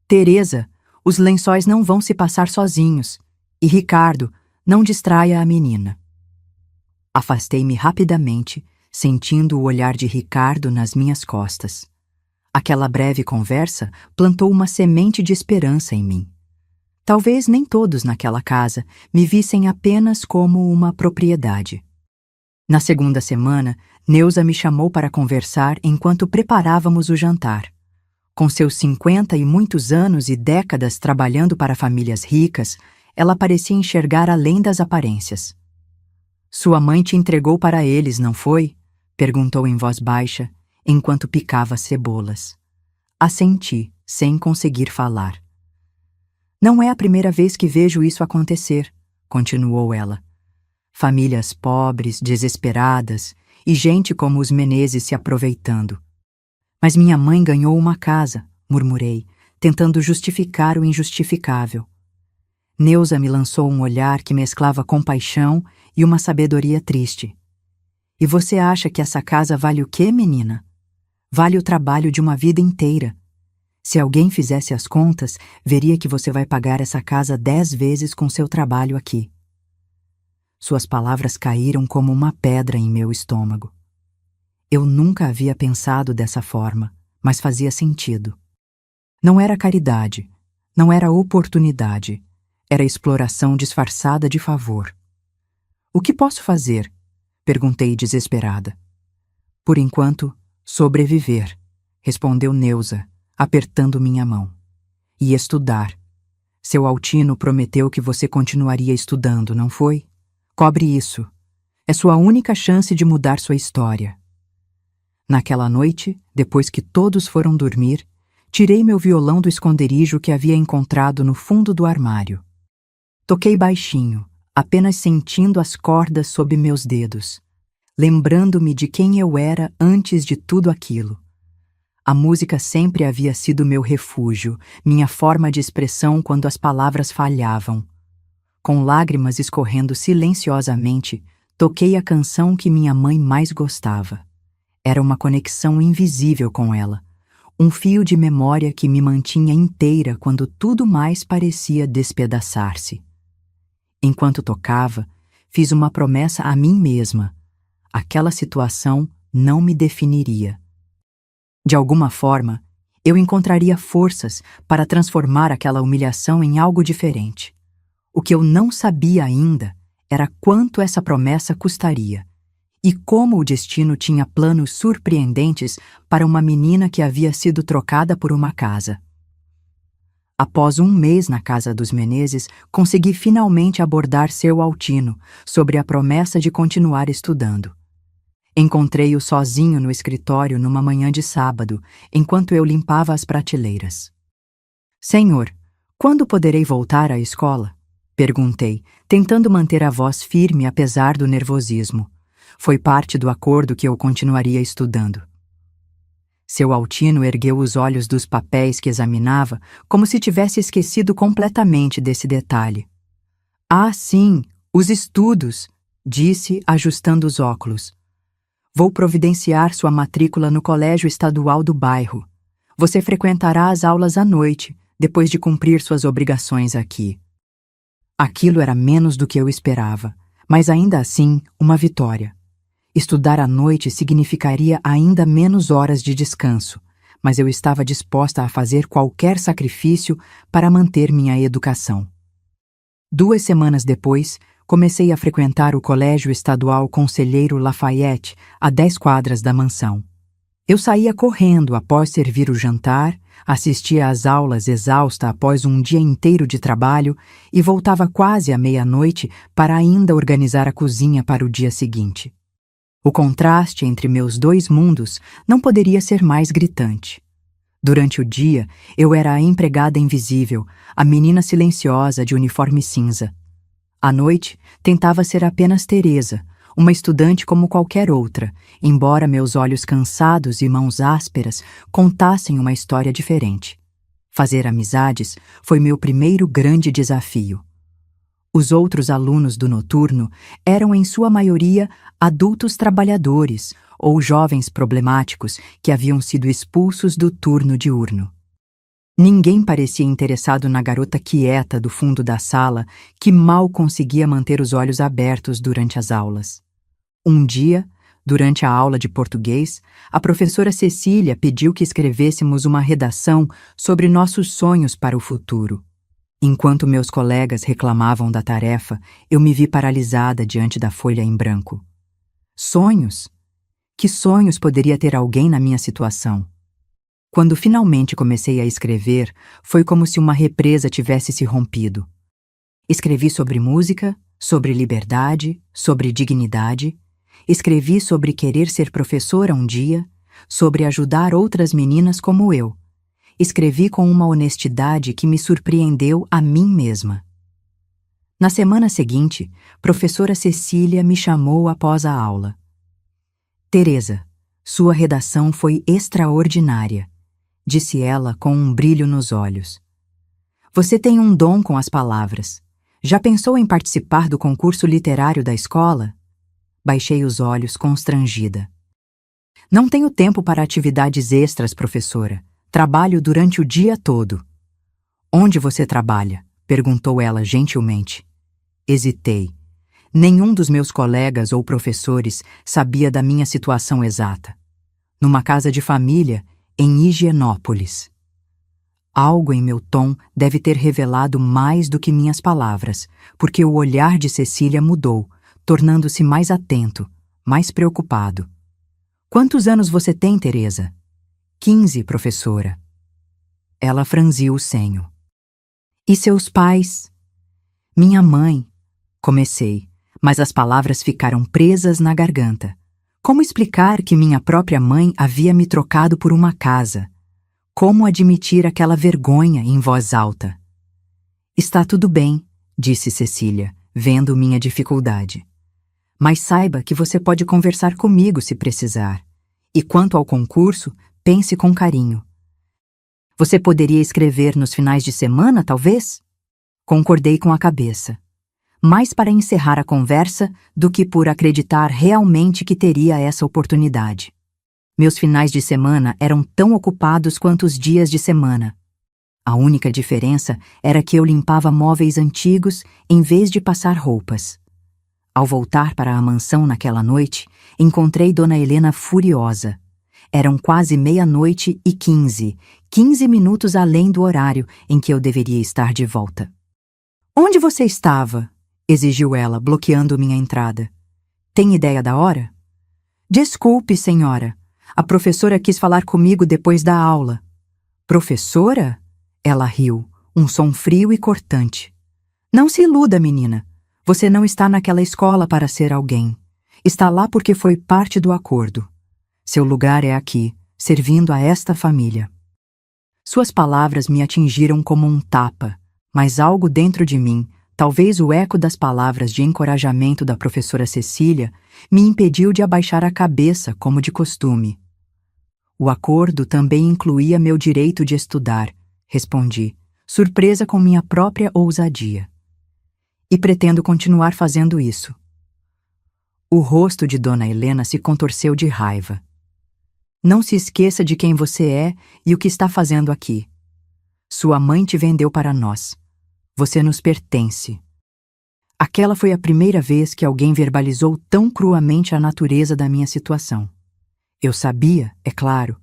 Teresa, os lençóis não vão se passar sozinhos. E Ricardo, não distraia a menina. Afastei-me rapidamente, sentindo o olhar de Ricardo nas minhas costas. Aquela breve conversa plantou uma semente de esperança em mim. Talvez nem todos naquela casa me vissem apenas como uma propriedade. Na segunda semana, Neuza me chamou para conversar enquanto preparávamos o jantar. Com seus 50 e muitos anos e décadas trabalhando para famílias ricas, ela parecia enxergar além das aparências. Sua mãe te entregou para eles, não foi? Perguntou em voz baixa, enquanto picava cebolas. Assenti, sem conseguir falar. Não é a primeira vez que vejo isso acontecer, continuou ela. Famílias pobres, desesperadas, e gente como os Menezes se aproveitando. Mas minha mãe ganhou uma casa, murmurei, tentando justificar o injustificável. Neuza me lançou um olhar que mesclava compaixão e uma sabedoria triste. E você acha que essa casa vale o quê, menina? Vale o trabalho de uma vida inteira. Se alguém fizesse as contas, veria que você vai pagar essa casa 10 vezes com seu trabalho aqui. Suas palavras caíram como uma pedra em meu estômago. Eu nunca havia pensado dessa forma, mas fazia sentido. Não era caridade, não era oportunidade, era exploração disfarçada de favor. O que posso fazer? Perguntei desesperada. Por enquanto, sobreviver, respondeu Neuza, apertando minha mão. E estudar. Seu Altino prometeu que você continuaria estudando, não foi? Cobre isso. É sua única chance de mudar sua história. Naquela noite, depois que todos foram dormir, tirei meu violão do esconderijo que havia encontrado no fundo do armário. Toquei baixinho, apenas sentindo as cordas sob meus dedos, lembrando-me de quem eu era antes de tudo aquilo. A música sempre havia sido meu refúgio, minha forma de expressão quando as palavras falhavam. Com lágrimas escorrendo silenciosamente, toquei a canção que minha mãe mais gostava. Era uma conexão invisível com ela, um fio de memória que me mantinha inteira quando tudo mais parecia despedaçar-se. Enquanto tocava, fiz uma promessa a mim mesma. Aquela situação não me definiria. De alguma forma, eu encontraria forças para transformar aquela humilhação em algo diferente. O que eu não sabia ainda era quanto essa promessa custaria e como o destino tinha planos surpreendentes para uma menina que havia sido trocada por uma casa. Após um mês na casa dos Menezes, consegui finalmente abordar seu Altino sobre a promessa de continuar estudando. Encontrei-o sozinho no escritório numa manhã de sábado, enquanto eu limpava as prateleiras. Senhor, quando poderei voltar à escola? Perguntei, tentando manter a voz firme apesar do nervosismo. Foi parte do acordo que eu continuaria estudando. Seu Altino ergueu os olhos dos papéis que examinava, como se tivesse esquecido completamente desse detalhe. Ah, sim, os estudos, disse, ajustando os óculos. Vou providenciar sua matrícula no colégio estadual do bairro. Você frequentará as aulas à noite, depois de cumprir suas obrigações aqui. Aquilo era menos do que eu esperava, mas ainda assim, uma vitória. Estudar à noite significaria ainda menos horas de descanso, mas eu estava disposta a fazer qualquer sacrifício para manter minha educação. 2 semanas depois, comecei a frequentar o Colégio Estadual Conselheiro Lafayette, a 10 quadras da mansão. Eu saía correndo após servir o jantar, assistia às aulas exausta após um dia inteiro de trabalho e voltava quase à meia-noite para ainda organizar a cozinha para o dia seguinte. O contraste entre meus 2 mundos não poderia ser mais gritante. Durante o dia, eu era a empregada invisível, a menina silenciosa de uniforme cinza. À noite, tentava ser apenas Teresa, uma estudante como qualquer outra, embora meus olhos cansados e mãos ásperas contassem uma história diferente. Fazer amizades foi meu primeiro grande desafio. Os outros alunos do noturno eram, em sua maioria, adultos trabalhadores ou jovens problemáticos que haviam sido expulsos do turno diurno. Ninguém parecia interessado na garota quieta do fundo da sala que mal conseguia manter os olhos abertos durante as aulas. Um dia, durante a aula de português, a professora Cecília pediu que escrevêssemos uma redação sobre nossos sonhos para o futuro. Enquanto meus colegas reclamavam da tarefa, eu me vi paralisada diante da folha em branco. Sonhos? Que sonhos poderia ter alguém na minha situação? Quando finalmente comecei a escrever, foi como se uma represa tivesse se rompido. Escrevi sobre música, sobre liberdade, sobre dignidade. Escrevi sobre querer ser professora um dia, sobre ajudar outras meninas como eu. Escrevi com uma honestidade que me surpreendeu a mim mesma. Na semana seguinte, professora Cecília me chamou após a aula. Teresa, sua redação foi extraordinária, disse ela com um brilho nos olhos. Você tem um dom com as palavras. Já pensou em participar do concurso literário da escola? Baixei os olhos, constrangida. Não tenho tempo para atividades extras, professora. Trabalho durante o dia todo. Onde você trabalha? Perguntou ela gentilmente. Hesitei. Nenhum dos meus colegas ou professores sabia da minha situação exata. Numa casa de família, em Higienópolis. Algo em meu tom deve ter revelado mais do que minhas palavras, porque o olhar de Cecília mudou, tornando-se mais atento, mais preocupado. Quantos anos você tem, Teresa? 15, professora. Ela franziu o senho. E seus pais? Minha mãe. Comecei, mas as palavras ficaram presas na garganta. Como explicar que minha própria mãe havia me trocado por uma casa? Como admitir aquela vergonha em voz alta? Está tudo bem, disse Cecília, vendo minha dificuldade. Mas saiba que você pode conversar comigo se precisar. E quanto ao concurso, pense com carinho. Você poderia escrever nos finais de semana, talvez? Concordei com a cabeça. Mais para encerrar a conversa do que por acreditar realmente que teria essa oportunidade. Meus finais de semana eram tão ocupados quanto os dias de semana. A única diferença era que eu limpava móveis antigos em vez de passar roupas. Ao voltar para a mansão naquela noite, encontrei Dona Helena furiosa. Eram quase 00:15, 15 minutos além do horário em que eu deveria estar de volta. Onde você estava? Exigiu ela, bloqueando minha entrada. Tem ideia da hora? Desculpe, senhora. A professora quis falar comigo depois da aula. Professora? Ela riu, um som frio e cortante. Não se iluda, menina. Você não está naquela escola para ser alguém. Está lá porque foi parte do acordo. Seu lugar é aqui, servindo a esta família. Suas palavras me atingiram como um tapa, mas algo dentro de mim, talvez o eco das palavras de encorajamento da professora Cecília, me impediu de abaixar a cabeça como de costume. O acordo também incluía meu direito de estudar, respondi, surpresa com minha própria ousadia. E pretendo continuar fazendo isso. O rosto de Dona Helena se contorceu de raiva. Não se esqueça de quem você é e o que está fazendo aqui. Sua mãe te vendeu para nós. Você nos pertence. Aquela foi a primeira vez que alguém verbalizou tão cruamente a natureza da minha situação. Eu sabia, é claro,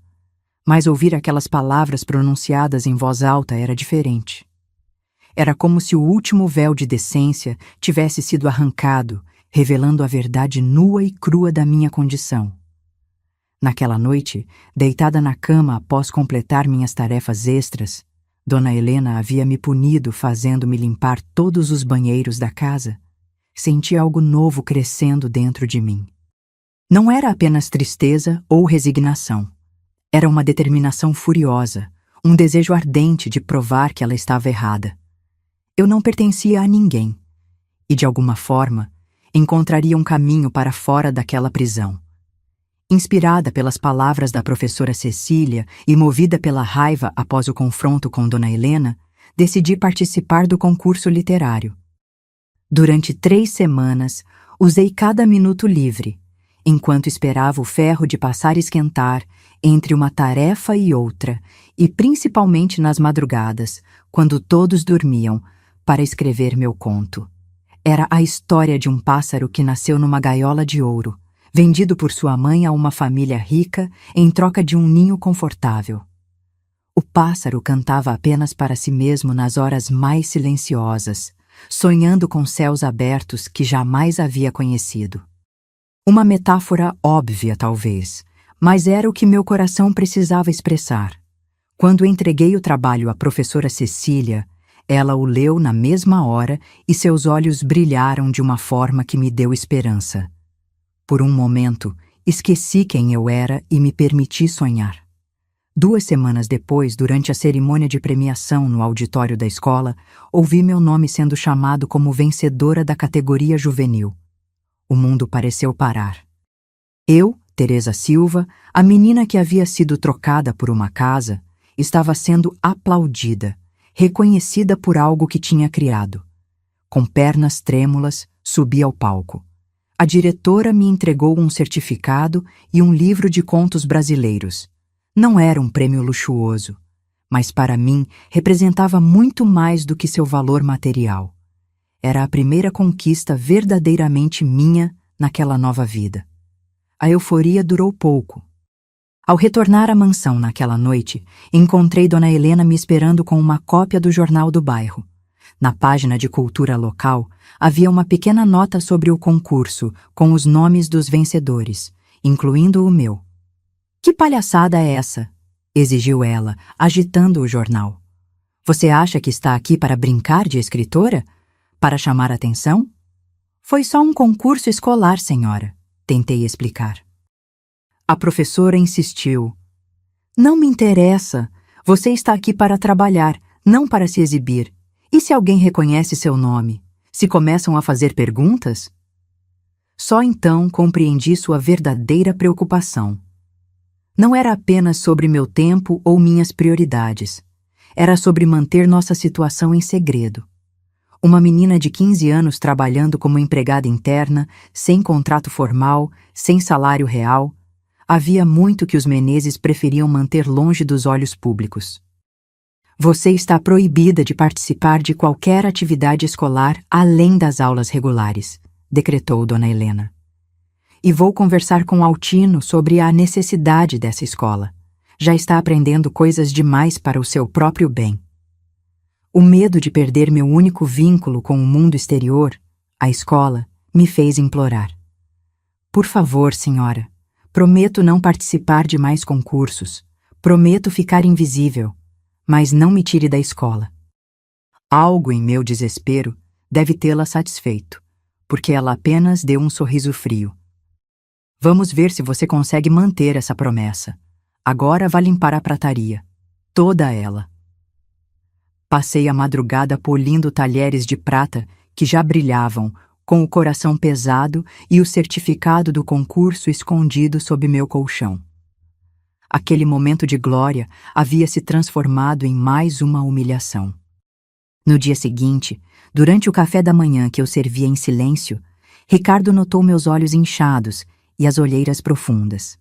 mas ouvir aquelas palavras pronunciadas em voz alta era diferente. Era como se o último véu de decência tivesse sido arrancado, revelando a verdade nua e crua da minha condição. Naquela noite, deitada na cama após completar minhas tarefas extras, Dona Helena havia me punido fazendo-me limpar todos os banheiros da casa. Senti algo novo crescendo dentro de mim. Não era apenas tristeza ou resignação. Era uma determinação furiosa, um desejo ardente de provar que ela estava errada. Eu não pertencia a ninguém, e de alguma forma encontraria um caminho para fora daquela prisão. Inspirada pelas palavras da professora Cecília e movida pela raiva após o confronto com Dona Helena, decidi participar do concurso literário. Durante 3 semanas, usei cada minuto livre, enquanto esperava o ferro de passar esquentar entre uma tarefa e outra, e principalmente nas madrugadas, quando todos dormiam, para escrever meu conto. Era a história de um pássaro que nasceu numa gaiola de ouro, vendido por sua mãe a uma família rica em troca de um ninho confortável. O pássaro cantava apenas para si mesmo nas horas mais silenciosas, sonhando com céus abertos que jamais havia conhecido. Uma metáfora óbvia, talvez, mas era o que meu coração precisava expressar. Quando entreguei o trabalho à professora Cecília, ela o leu na mesma hora e seus olhos brilharam de uma forma que me deu esperança. Por um momento, esqueci quem eu era e me permiti sonhar. 2 semanas depois, durante a cerimônia de premiação no auditório da escola, ouvi meu nome sendo chamado como vencedora da categoria juvenil. O mundo pareceu parar. Eu, Teresa Silva, a menina que havia sido trocada por uma casa, estava sendo aplaudida, reconhecida por algo que tinha criado. Com pernas trêmulas, subi ao palco. A diretora me entregou um certificado e um livro de contos brasileiros. Não era um prêmio luxuoso, mas para mim representava muito mais do que seu valor material. Era a primeira conquista verdadeiramente minha naquela nova vida. A euforia durou pouco. Ao retornar à mansão naquela noite, encontrei Dona Helena me esperando com uma cópia do jornal do bairro. Na página de cultura local, havia uma pequena nota sobre o concurso, com os nomes dos vencedores, incluindo o meu. "Que palhaçada é essa?" exigiu ela, agitando o jornal. "Você acha que está aqui para brincar de escritora? Para chamar atenção?" "Foi só um concurso escolar, senhora", tentei explicar. A professora insistiu. "Não me interessa. Você está aqui para trabalhar, não para se exibir. E se alguém reconhece seu nome? Se começam a fazer perguntas?" Só então compreendi sua verdadeira preocupação. Não era apenas sobre meu tempo ou minhas prioridades. Era sobre manter nossa situação em segredo. Uma menina de 15 anos trabalhando como empregada interna, sem contrato formal, sem salário real. Havia muito que os Menezes preferiam manter longe dos olhos públicos. "Você está proibida de participar de qualquer atividade escolar além das aulas regulares", decretou Dona Helena. "E vou conversar com Altino sobre a necessidade dessa escola. Já está aprendendo coisas demais para o seu próprio bem." O medo de perder meu único vínculo com o mundo exterior, a escola, me fez implorar. "Por favor, senhora, prometo não participar de mais concursos. Prometo ficar invisível, mas não me tire da escola." Algo em meu desespero deve tê-la satisfeito, porque ela apenas deu um sorriso frio. "Vamos ver se você consegue manter essa promessa. Agora vá limpar a prataria. Toda ela." Passei a madrugada polindo talheres de prata que já brilhavam, com o coração pesado e o certificado do concurso escondido sob meu colchão. Aquele momento de glória havia se transformado em mais uma humilhação. No dia seguinte, durante o café da manhã que eu servia em silêncio, Ricardo notou meus olhos inchados e as olheiras profundas.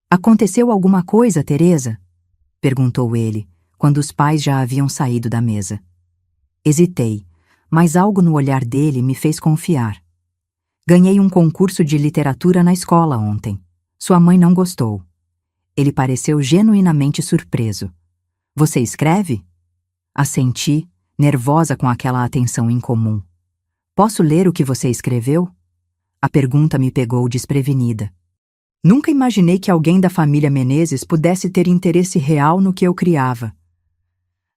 "Aconteceu alguma coisa, Teresa?" perguntou ele, quando os pais já haviam saído da mesa. Hesitei, mas algo no olhar dele me fez confiar. "Ganhei um concurso de literatura na escola ontem. Sua mãe não gostou." Ele pareceu genuinamente surpreso. "Você escreve?" Assenti, nervosa com aquela atenção incomum. "Posso ler o que você escreveu?" A pergunta me pegou desprevenida. Nunca imaginei que alguém da família Menezes pudesse ter interesse real no que eu criava.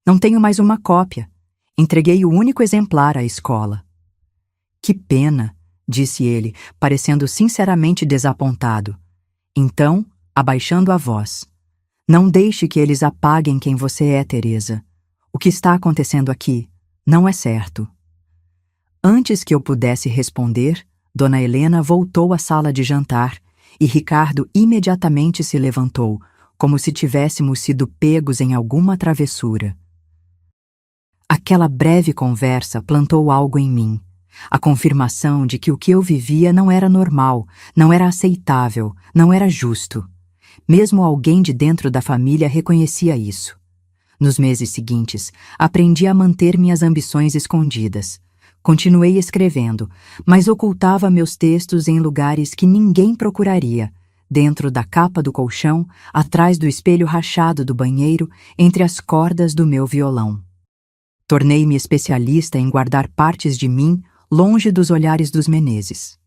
"Não tenho mais uma cópia. Entreguei o único exemplar à escola." "Que pena", disse ele, parecendo sinceramente desapontado. Então, abaixando a voz, Não deixe que eles apaguem quem você é, Teresa. O que está acontecendo aqui não é certo. Antes que eu pudesse responder, Dona Helena voltou à sala de jantar e Ricardo imediatamente se levantou, como se tivéssemos sido pegos em alguma travessura. Aquela breve conversa plantou algo em mim, a confirmação de que o que eu vivia não era normal, não era aceitável, não era justo. Mesmo alguém de dentro da família reconhecia isso. Nos meses seguintes, aprendi a manter minhas ambições escondidas. Continuei escrevendo, mas ocultava meus textos em lugares que ninguém procuraria, dentro da capa do colchão, atrás do espelho rachado do banheiro, entre as cordas do meu violão. Tornei-me especialista em guardar partes de mim longe dos olhares dos Menezes.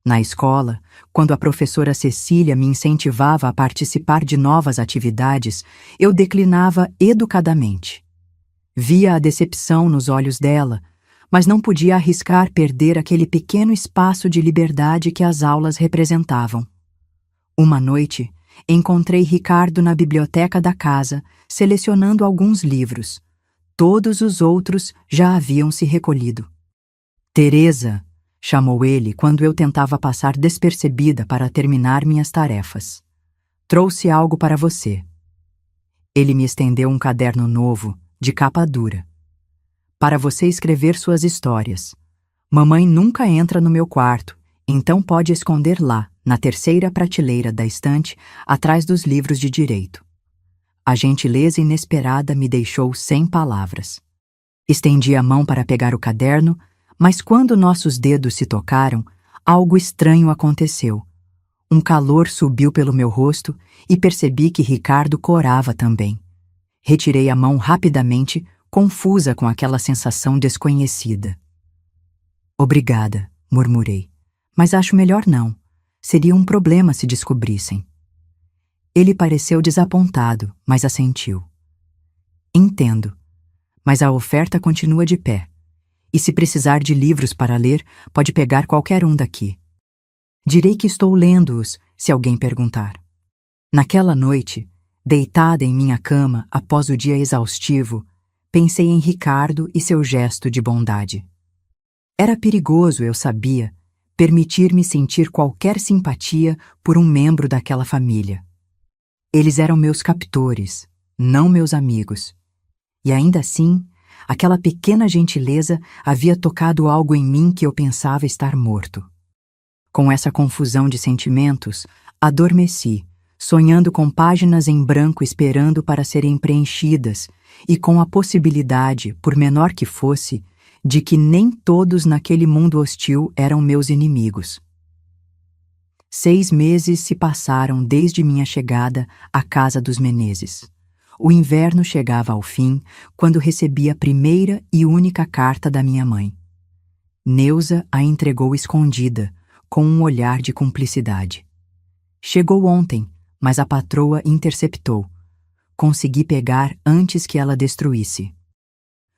Na escola, quando a professora Cecília me incentivava a participar de novas atividades, eu declinava educadamente. Via a decepção nos olhos dela, mas não podia arriscar perder aquele pequeno espaço de liberdade que as aulas representavam. Uma noite, encontrei Ricardo na biblioteca da casa, selecionando alguns livros. Todos os outros já haviam se recolhido. Teresa, chamou ele quando eu tentava passar despercebida para terminar minhas tarefas. Trouxe algo para você. Ele me estendeu um caderno novo, de capa dura. Para você escrever suas histórias. Mamãe nunca entra no meu quarto, então pode esconder lá, na terceira prateleira da estante, atrás dos livros de direito. A gentileza inesperada me deixou sem palavras. Estendi a mão para pegar o caderno, mas quando nossos dedos se tocaram, algo estranho aconteceu. Um calor subiu pelo meu rosto e percebi que Ricardo corava também. Retirei a mão rapidamente, confusa com aquela sensação desconhecida. Obrigada, murmurei, mas acho melhor não. Seria um problema se descobrissem. Ele pareceu desapontado, mas assentiu. Entendo, mas a oferta continua de pé. E se precisar de livros para ler, pode pegar qualquer um daqui. Direi que estou lendo-os, se alguém perguntar. Naquela noite, deitada em minha cama após o dia exaustivo, pensei em Ricardo e seu gesto de bondade. Era perigoso, eu sabia, permitir-me sentir qualquer simpatia por um membro daquela família. Eles eram meus captores, não meus amigos. E ainda assim, aquela pequena gentileza havia tocado algo em mim que eu pensava estar morto. Com essa confusão de sentimentos, adormeci, sonhando com páginas em branco esperando para serem preenchidas e com a possibilidade, por menor que fosse, de que nem todos naquele mundo hostil eram meus inimigos. 6 meses se passaram desde minha chegada à casa dos Menezes. O inverno chegava ao fim quando recebi a primeira e única carta da minha mãe. Neuza a entregou escondida, com um olhar de cumplicidade. Chegou ontem, mas a patroa interceptou. Consegui pegar antes que ela destruísse.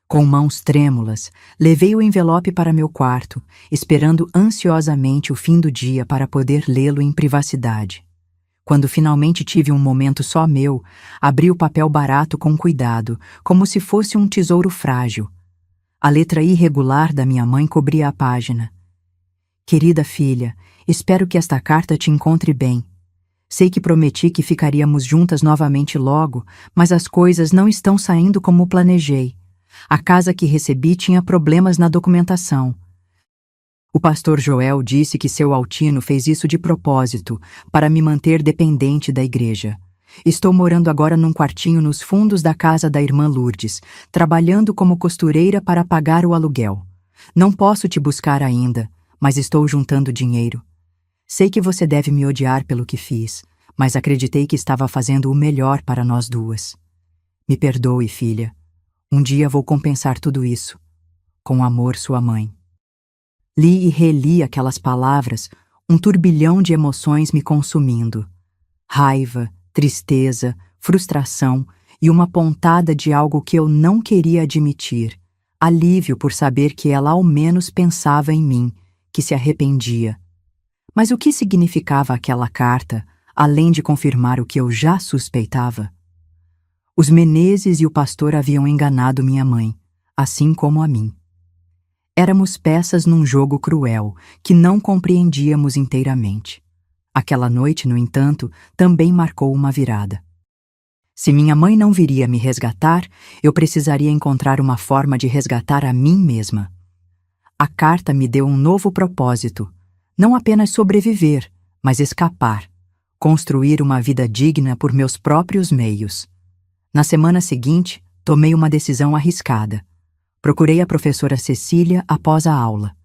Com mãos trêmulas, levei o envelope para meu quarto, esperando ansiosamente o fim do dia para poder lê-lo em privacidade. Quando finalmente tive um momento só meu, abri o papel barato com cuidado, como se fosse um tesouro frágil. A letra irregular da minha mãe cobria a página. Querida filha, espero que esta carta te encontre bem. Sei que prometi que ficaríamos juntas novamente logo, mas as coisas não estão saindo como planejei. A casa que recebi tinha problemas na documentação. O pastor Joel disse que seu Altino fez isso de propósito, para me manter dependente da igreja. Estou morando agora num quartinho nos fundos da casa da irmã Lourdes, trabalhando como costureira para pagar o aluguel. Não posso te buscar ainda, mas estou juntando dinheiro. Sei que você deve me odiar pelo que fiz, mas acreditei que estava fazendo o melhor para nós duas. Me perdoe, filha. Um dia vou compensar tudo isso. Com amor, sua mãe. Li e reli aquelas palavras, um turbilhão de emoções me consumindo. Raiva, tristeza, frustração e uma pontada de algo que eu não queria admitir. Alívio por saber que ela ao menos pensava em mim, que se arrependia. Mas o que significava aquela carta, além de confirmar o que eu já suspeitava. Os Menezes e o pastor haviam enganado minha mãe, assim como a mim. Éramos peças num jogo cruel que não compreendíamos inteiramente. Aquela noite, no entanto, também marcou uma virada. Se minha mãe não viria me resgatar, eu precisaria encontrar uma forma de resgatar a mim mesma. A carta me deu um novo propósito: não apenas sobreviver, mas escapar, construir uma vida digna por meus próprios meios. Na semana seguinte, tomei uma decisão arriscada. Procurei a professora Cecília após a aula.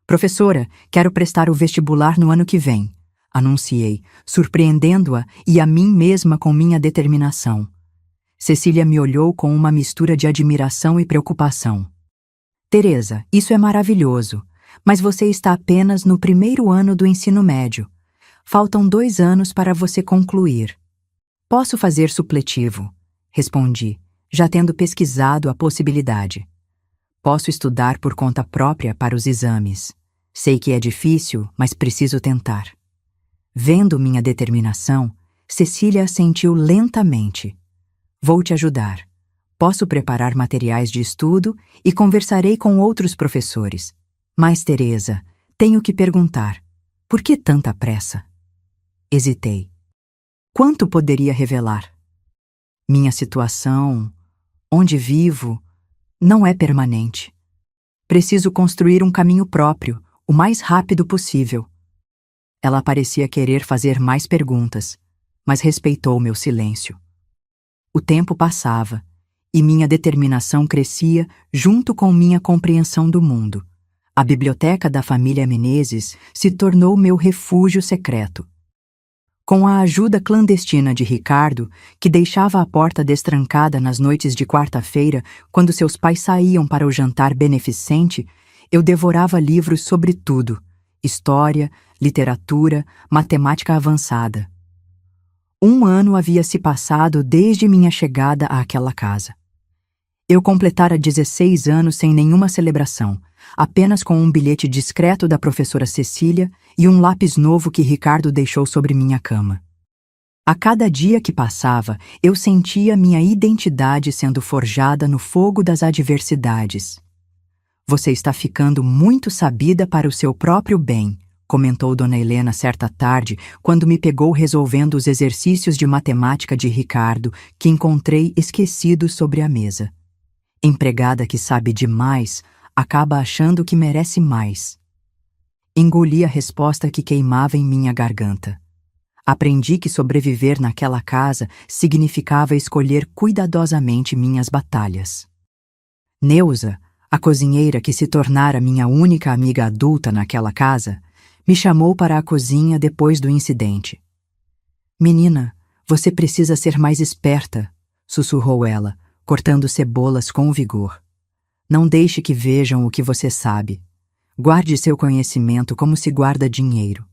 "Professora, quero prestar o vestibular no ano que vem", anunciei, surpreendendo-a e a mim mesma com minha determinação. Cecília me olhou com uma mistura de admiração e preocupação. "Teresa, isso é maravilhoso, mas você está apenas no primeiro ano do ensino médio. Faltam 2 anos para você concluir." "Posso fazer supletivo", respondi, já tendo pesquisado a possibilidade. "Posso estudar por conta própria para os exames. Sei que é difícil, mas preciso tentar." Vendo minha determinação, Cecília assentiu lentamente. "Vou te ajudar. Posso preparar materiais de estudo e conversarei com outros professores. Mas, Teresa, tenho que perguntar: por que tanta pressa?" Hesitei. Quanto poderia revelar? Minha situação, onde vivo, não é permanente. Preciso construir um caminho próprio, o mais rápido possível. Ela parecia querer fazer mais perguntas, mas respeitou meu silêncio. O tempo passava, e minha determinação crescia junto com minha compreensão do mundo. A biblioteca da família Menezes se tornou meu refúgio secreto. Com a ajuda clandestina de Ricardo, que deixava a porta destrancada nas noites de quarta-feira, quando seus pais saíam para o jantar beneficente, eu devorava livros sobre tudo: história, literatura, matemática avançada. 1 ano havia se passado desde minha chegada àquela casa. Eu completara 16 anos sem nenhuma celebração, apenas com um bilhete discreto da professora Cecília e um lápis novo que Ricardo deixou sobre minha cama. A cada dia que passava, eu sentia minha identidade sendo forjada no fogo das adversidades. "Você está ficando muito sabida para o seu próprio bem", comentou Dona Helena certa tarde, quando me pegou resolvendo os exercícios de matemática de Ricardo que encontrei esquecidos sobre a mesa. Empregada que sabe demais acaba achando que merece mais. Engoli a resposta que queimava em minha garganta. Aprendi que sobreviver naquela casa significava escolher cuidadosamente minhas batalhas. Neuza, a cozinheira que se tornara minha única amiga adulta naquela casa, me chamou para a cozinha depois do incidente. "Menina, você precisa ser mais esperta", sussurrou ela, cortando cebolas com vigor. "Não deixe que vejam o que você sabe. Guarde seu conhecimento como se guarda dinheiro,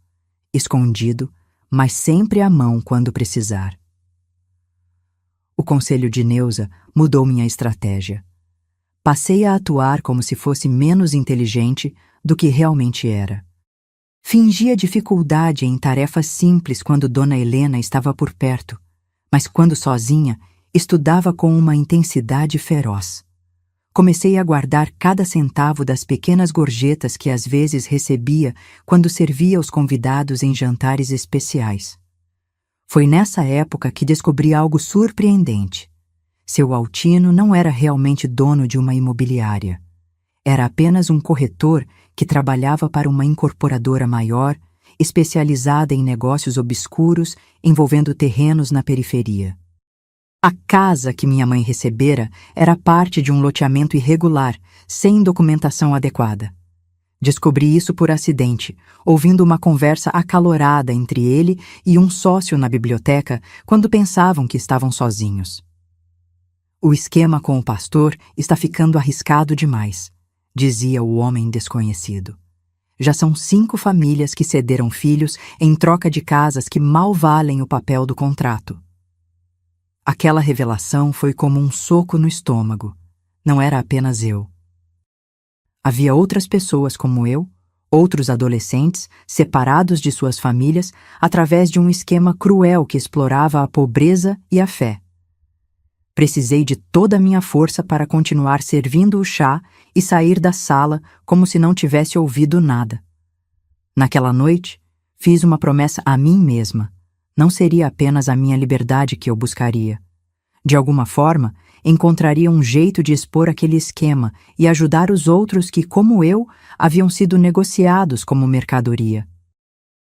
escondido, mas sempre à mão quando precisar." O conselho de Neuza mudou minha estratégia. Passei a atuar como se fosse menos inteligente do que realmente era. Fingia dificuldade em tarefas simples quando Dona Helena estava por perto, mas quando sozinha, estudava com uma intensidade feroz. Comecei a guardar cada centavo das pequenas gorjetas que às vezes recebia quando servia aos convidados em jantares especiais. Foi nessa época que descobri algo surpreendente. Seu Altino não era realmente dono de uma imobiliária. Era apenas um corretor que trabalhava para uma incorporadora maior, especializada em negócios obscuros envolvendo terrenos na periferia. A casa que minha mãe recebera era parte de um loteamento irregular, sem documentação adequada. Descobri isso por acidente, ouvindo uma conversa acalorada entre ele e um sócio na biblioteca quando pensavam que estavam sozinhos. "O esquema com o pastor está ficando arriscado demais", dizia o homem desconhecido. "Já são 5 famílias que cederam filhos em troca de casas que mal valem o papel do contrato." Aquela revelação foi como um soco no estômago. Não era apenas eu. Havia outras pessoas como eu, Outros adolescentes, separados de suas famílias, através de um esquema cruel que explorava a pobreza e a fé. Precisei de toda a minha força para continuar servindo o chá e sair da sala como se não tivesse ouvido nada. Naquela noite, fiz uma promessa a mim mesma. Não seria apenas a minha liberdade que eu buscaria. De alguma forma, encontraria um jeito de expor aquele esquema e ajudar os outros que, como eu, haviam sido negociados como mercadoria.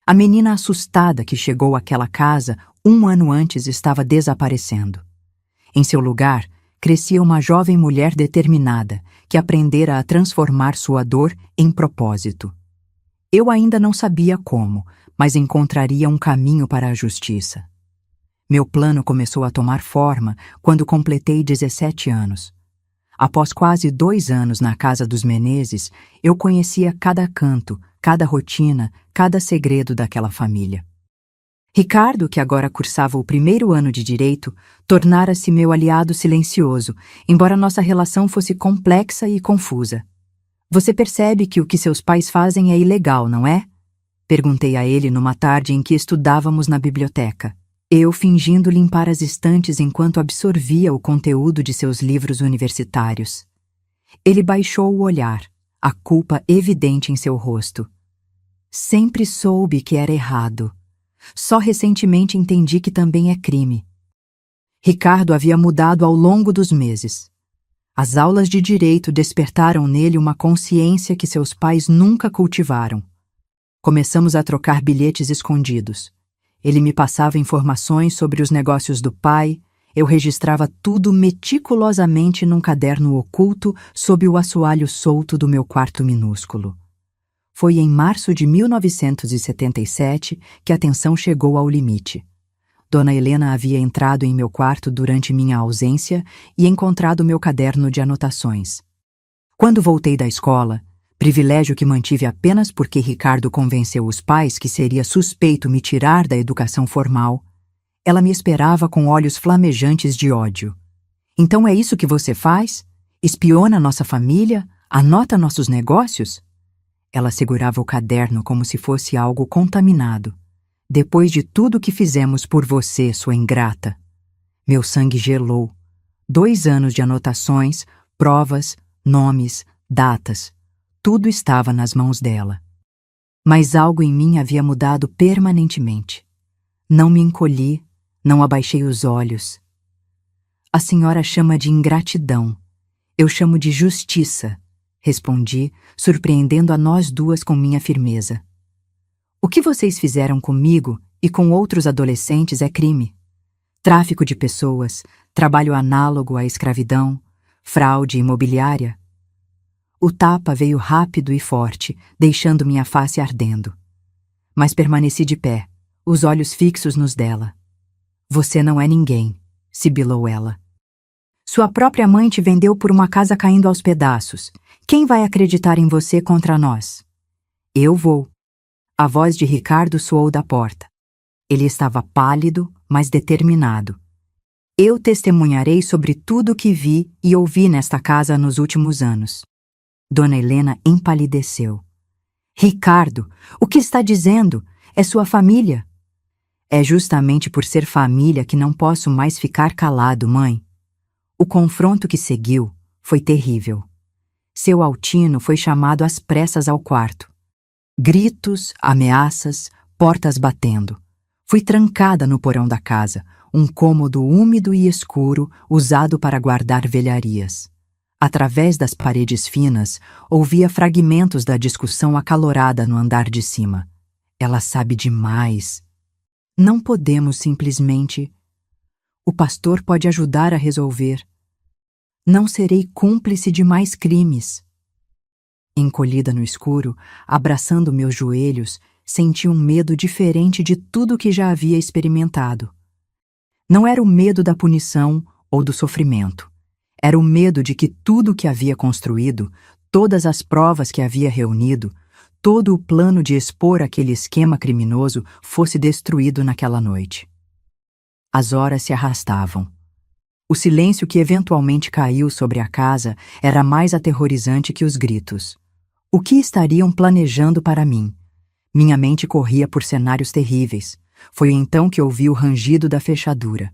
A menina assustada que chegou àquela casa 1 ano antes estava desaparecendo. Em seu lugar, crescia uma jovem mulher determinada, que aprendera a transformar sua dor em propósito. Eu ainda não sabia como, mas encontraria um caminho para a justiça. Meu plano começou a tomar forma quando completei 17 anos. Após quase 2 anos na casa dos Menezes, eu conhecia cada canto, cada rotina, cada segredo daquela família. Ricardo, que agora cursava o 1º ano de Direito, tornara-se meu aliado silencioso, embora nossa relação fosse complexa e confusa. Você percebe que o que seus pais fazem é ilegal, não é? Perguntei a ele numa tarde em que estudávamos na biblioteca. Eu fingindo limpar as estantes enquanto absorvia o conteúdo de seus livros universitários. Ele baixou o olhar, a culpa evidente em seu rosto. Sempre soube que era errado. Só recentemente entendi que também é crime. Ricardo havia mudado ao longo dos meses. As aulas de direito despertaram nele uma consciência que seus pais nunca cultivaram. Começamos a trocar bilhetes escondidos. Ele me passava informações sobre os negócios do pai, eu registrava tudo meticulosamente num caderno oculto sob o assoalho solto do meu quarto minúsculo. Foi em março de 1977 que a tensão chegou ao limite. Dona Helena havia entrado em meu quarto durante minha ausência e encontrado meu caderno de anotações. Quando voltei da escola, privilégio que mantive apenas porque Ricardo convenceu os pais que seria suspeito me tirar da educação formal, ela me esperava com olhos flamejantes de ódio. Então é isso que você faz? Espiona nossa família? Anota nossos negócios? Ela segurava o caderno como se fosse algo contaminado. Depois de tudo que fizemos por você, sua ingrata. Meu sangue gelou. 2 anos de anotações, provas, nomes, datas. Tudo estava nas mãos dela. Mas algo em mim havia mudado permanentemente. Não me encolhi, não abaixei os olhos. A senhora chama de ingratidão. Eu chamo de justiça. Respondi, surpreendendo a nós duas com minha firmeza. O que vocês fizeram comigo e com outros adolescentes é crime. Tráfico de pessoas, trabalho análogo à escravidão, fraude imobiliária. O tapa veio rápido e forte, deixando minha face ardendo. Mas permaneci de pé, os olhos fixos nos dela. Você não é ninguém, sibilou ela. Sua própria mãe te vendeu por uma casa caindo aos pedaços. Quem vai acreditar em você contra nós? Eu vou. A voz de Ricardo soou da porta. Ele estava pálido, mas determinado. Eu testemunharei sobre tudo o que vi e ouvi nesta casa nos últimos anos. Dona Helena empalideceu. Ricardo, o que está dizendo? É sua família. É justamente por ser família que não posso mais ficar calado, mãe. O confronto que seguiu foi terrível. Seu Altino foi chamado às pressas ao quarto. Gritos, ameaças, portas batendo. Fui trancada no porão da casa, um cômodo úmido e escuro usado para guardar velharias. Através das paredes finas, ouvia fragmentos da discussão acalorada no andar de cima. Ela sabe demais. Não podemos simplesmente... O pastor pode ajudar a resolver. Não serei cúmplice de mais crimes. Encolhida no escuro, abraçando meus joelhos, senti um medo diferente de tudo que já havia experimentado. Não era o medo da punição ou do sofrimento. Era o medo de que tudo o que havia construído, todas as provas que havia reunido, todo o plano de expor aquele esquema criminoso fosse destruído naquela noite. As horas se arrastavam. O silêncio que eventualmente caiu sobre a casa era mais aterrorizante que os gritos. O que estariam planejando para mim? Minha mente corria por cenários terríveis. Foi então que ouvi o rangido da fechadura.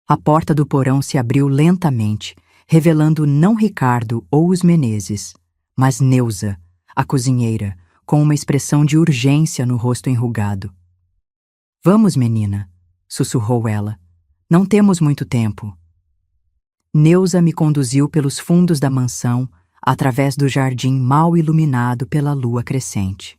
A porta do porão se abriu lentamente, revelando não Ricardo ou os Menezes, mas Neuza, a cozinheira, com uma expressão de urgência no rosto enrugado. "Vamos, menina", sussurrou ela. "Não temos muito tempo." Neuza me conduziu pelos fundos da mansão, através do jardim mal iluminado pela lua crescente.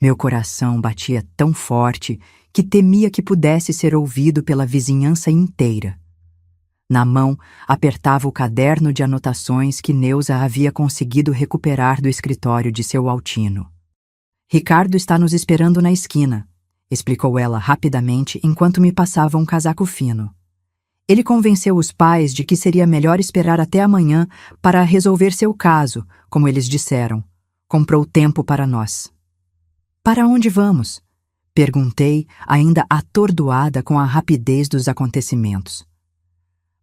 Meu coração batia tão forte que temia que pudesse ser ouvido pela vizinhança inteira. Na mão, apertava o caderno de anotações que Neuza havia conseguido recuperar do escritório de seu Altino. "Ricardo está nos esperando na esquina", explicou ela rapidamente enquanto me passava um casaco fino. "Ele convenceu os pais de que seria melhor esperar até amanhã para resolver seu caso, como eles disseram. Comprou tempo para nós." "Para onde vamos?" perguntei, ainda atordoada com a rapidez dos acontecimentos.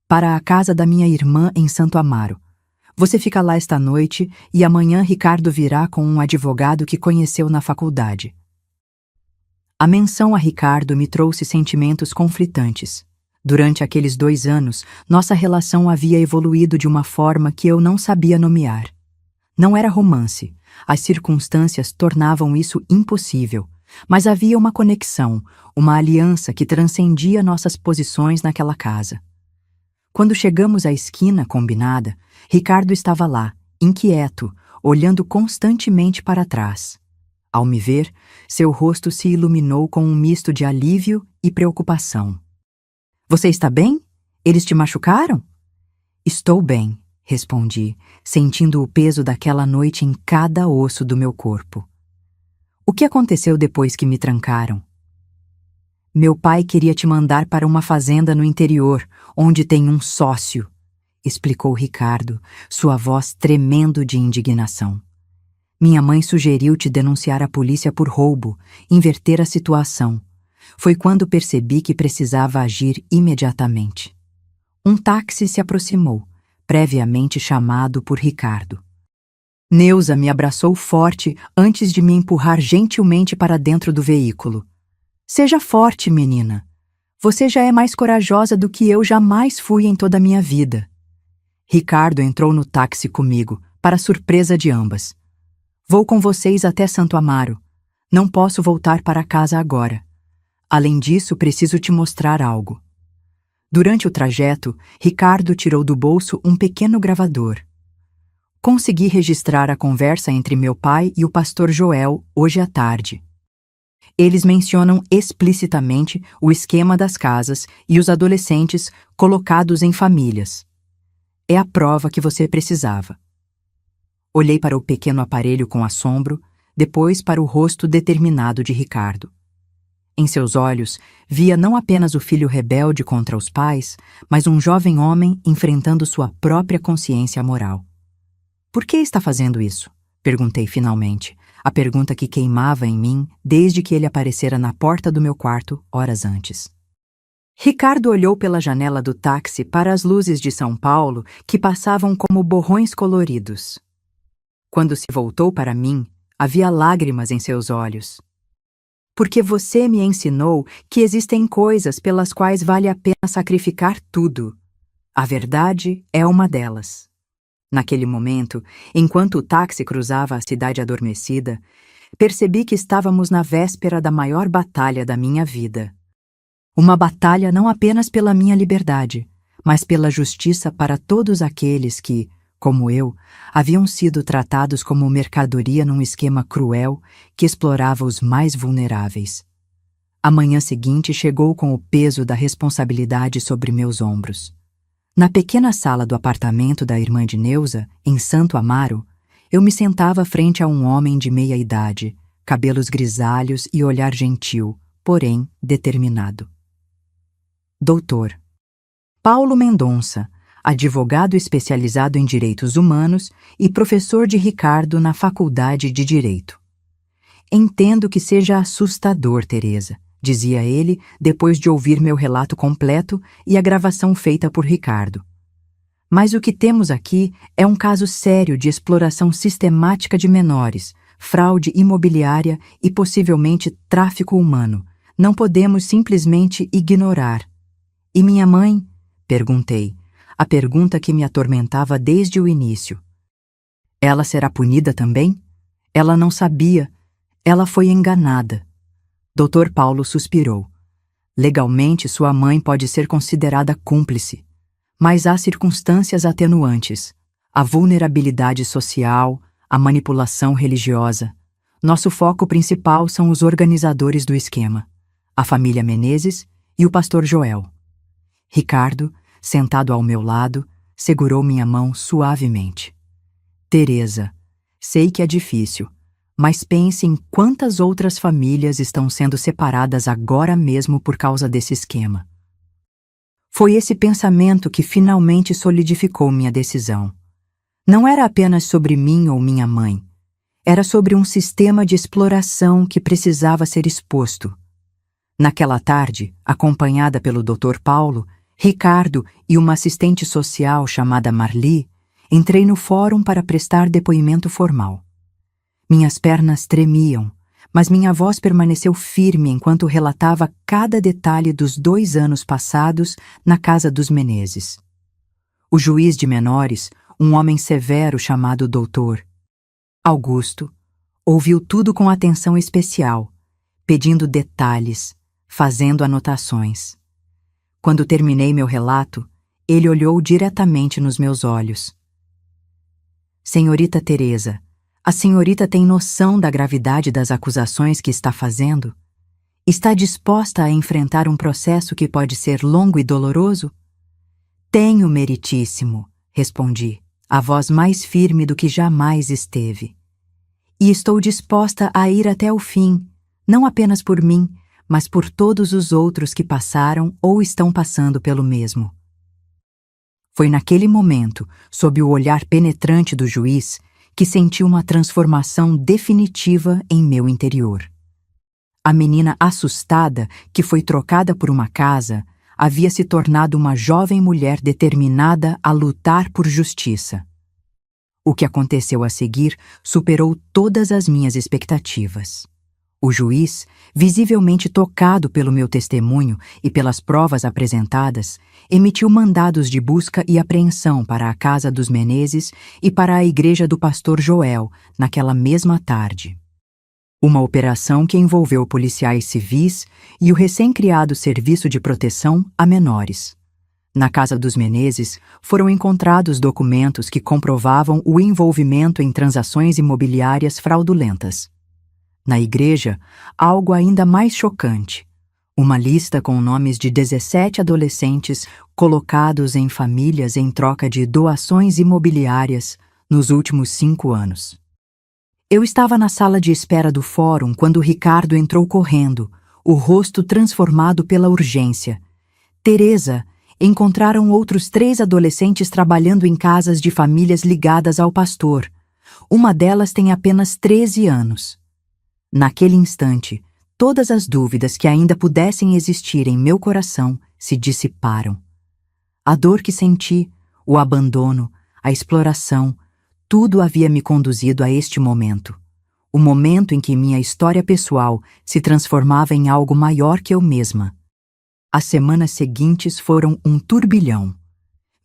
"Para a casa da minha irmã em Santo Amaro. Você fica lá esta noite e amanhã Ricardo virá com um advogado que conheceu na faculdade." A menção a Ricardo me trouxe sentimentos conflitantes. Durante aqueles 2 anos, nossa relação havia evoluído de uma forma que eu não sabia nomear. Não era romance, as circunstâncias tornavam isso impossível, mas havia uma conexão, uma aliança que transcendia nossas posições naquela casa. Quando chegamos à esquina combinada, Ricardo estava lá, inquieto, olhando constantemente para trás. Ao me ver, seu rosto se iluminou com um misto de alívio e preocupação. "Você está bem? Eles te machucaram?" "Estou bem", respondi, sentindo o peso daquela noite em cada osso do meu corpo. "O que aconteceu depois que me trancaram?" "Meu pai queria te mandar para uma fazenda no interior, onde tem um sócio", explicou Ricardo, sua voz tremendo de indignação. "Minha mãe sugeriu te denunciar à polícia por roubo, inverter a situação. Foi quando percebi que precisava agir imediatamente." Um táxi se aproximou, previamente chamado por Ricardo. Neuza me abraçou forte antes de me empurrar gentilmente para dentro do veículo. "Seja forte, menina. Você já é mais corajosa do que eu jamais fui em toda a minha vida." Ricardo entrou no táxi comigo, para surpresa de ambas. "Vou com vocês até Santo Amaro. Não posso voltar para casa agora. Além disso, preciso te mostrar algo." Durante o trajeto, Ricardo tirou do bolso um pequeno gravador. Consegui registrar a conversa entre meu pai e o pastor Joel hoje à tarde. Eles mencionam explicitamente o esquema das casas e os adolescentes colocados em famílias. É a prova que você precisava. Olhei para o pequeno aparelho com assombro, depois para o rosto determinado de Ricardo. Em seus olhos, via não apenas o filho rebelde contra os pais, mas um jovem homem enfrentando sua própria consciência moral. "Por que está fazendo isso?" perguntei finalmente, a pergunta que queimava em mim desde que ele aparecera na porta do meu quarto horas antes. Ricardo olhou pela janela do táxi para as luzes de São Paulo que passavam como borrões coloridos. Quando se voltou para mim, havia lágrimas em seus olhos. "Porque você me ensinou que existem coisas pelas quais vale a pena sacrificar tudo. A verdade é uma delas." Naquele momento, enquanto o táxi cruzava a cidade adormecida, percebi que estávamos na véspera da maior batalha da minha vida. Uma batalha não apenas pela minha liberdade, mas pela justiça para todos aqueles que, como eu, haviam sido tratados como mercadoria num esquema cruel que explorava os mais vulneráveis. A manhã seguinte chegou com o peso da responsabilidade sobre meus ombros. Na pequena sala do apartamento da irmã de Neuza, em Santo Amaro, eu me sentava frente a um homem de meia idade, cabelos grisalhos e olhar gentil, porém determinado. Doutor Paulo Mendonça, advogado especializado em direitos humanos e professor de Ricardo na Faculdade de Direito. "Entendo que seja assustador, Teresa", dizia ele depois de ouvir meu relato completo e a gravação feita por Ricardo. Mas o que temos aqui é um caso sério de exploração sistemática de menores, fraude imobiliária e possivelmente tráfico humano. Não podemos simplesmente ignorar. E minha mãe? Perguntei, a pergunta que me atormentava desde o início. Ela será punida também? Ela não sabia. Ela foi enganada. Dr. Paulo suspirou. Legalmente, sua mãe pode ser considerada cúmplice. Mas há circunstâncias atenuantes. A vulnerabilidade social, a manipulação religiosa. Nosso foco principal são os organizadores do esquema, a família Menezes e o pastor Joel. Ricardo, sentado ao meu lado, segurou minha mão suavemente. Teresa, sei que é difícil, mas pense em quantas outras famílias estão sendo separadas agora mesmo por causa desse esquema. Foi esse pensamento que finalmente solidificou minha decisão. Não era apenas sobre mim ou minha mãe. Era sobre um sistema de exploração que precisava ser exposto. Naquela tarde, acompanhada pelo Dr. Paulo, Ricardo e uma assistente social chamada Marli, entrei no fórum para prestar depoimento formal. Minhas pernas tremiam, mas minha voz permaneceu firme enquanto relatava cada detalhe dos 2 anos passados na casa dos Menezes. O juiz de menores, um homem severo chamado Doutor Augusto, ouviu tudo com atenção especial, pedindo detalhes, fazendo anotações. Quando terminei meu relato, ele olhou diretamente nos meus olhos. Senhorita Teresa, a senhorita tem noção da gravidade das acusações que está fazendo? Está disposta a enfrentar um processo que pode ser longo e doloroso? Tenho, meritíssimo, respondi, a voz mais firme do que jamais esteve. E estou disposta a ir até o fim, não apenas por mim, mas por todos os outros que passaram ou estão passando pelo mesmo. Foi naquele momento, sob o olhar penetrante do juiz, que senti uma transformação definitiva em meu interior. A menina assustada, que foi trocada por uma casa, havia se tornado uma jovem mulher determinada a lutar por justiça. O que aconteceu a seguir superou todas as minhas expectativas. O juiz, visivelmente tocado pelo meu testemunho e pelas provas apresentadas, emitiu mandados de busca e apreensão para a casa dos Menezes e para a igreja do pastor Joel, naquela mesma tarde. Uma operação que envolveu policiais civis e o recém-criado Serviço de Proteção a Menores. Na casa dos Menezes, foram encontrados documentos que comprovavam o envolvimento em transações imobiliárias fraudulentas. Na igreja, algo ainda mais chocante. Uma lista com nomes de 17 adolescentes colocados em famílias em troca de doações imobiliárias nos últimos 5 anos. Eu estava na sala de espera do fórum quando Ricardo entrou correndo, o rosto transformado pela urgência. Teresa, encontraram outros 3 adolescentes trabalhando em casas de famílias ligadas ao pastor. Uma delas tem apenas 13 anos. Naquele instante, todas as dúvidas que ainda pudessem existir em meu coração se dissiparam. A dor que senti, o abandono, a exploração, tudo havia me conduzido a este momento. O momento em que minha história pessoal se transformava em algo maior que eu mesma. As semanas seguintes foram um turbilhão.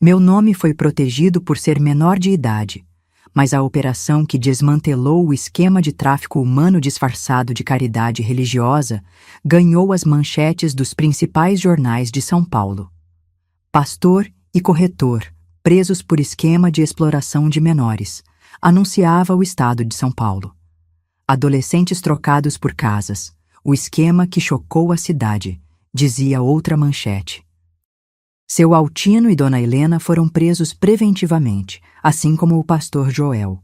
Meu nome foi protegido por ser menor de idade, mas a operação que desmantelou o esquema de tráfico humano disfarçado de caridade religiosa ganhou as manchetes dos principais jornais de São Paulo. Pastor e corretor, presos por esquema de exploração de menores, anunciava o estado de São Paulo. Adolescentes trocados por casas, o esquema que chocou a cidade, dizia outra manchete. Seu Altino e Dona Helena foram presos preventivamente, assim como o pastor Joel.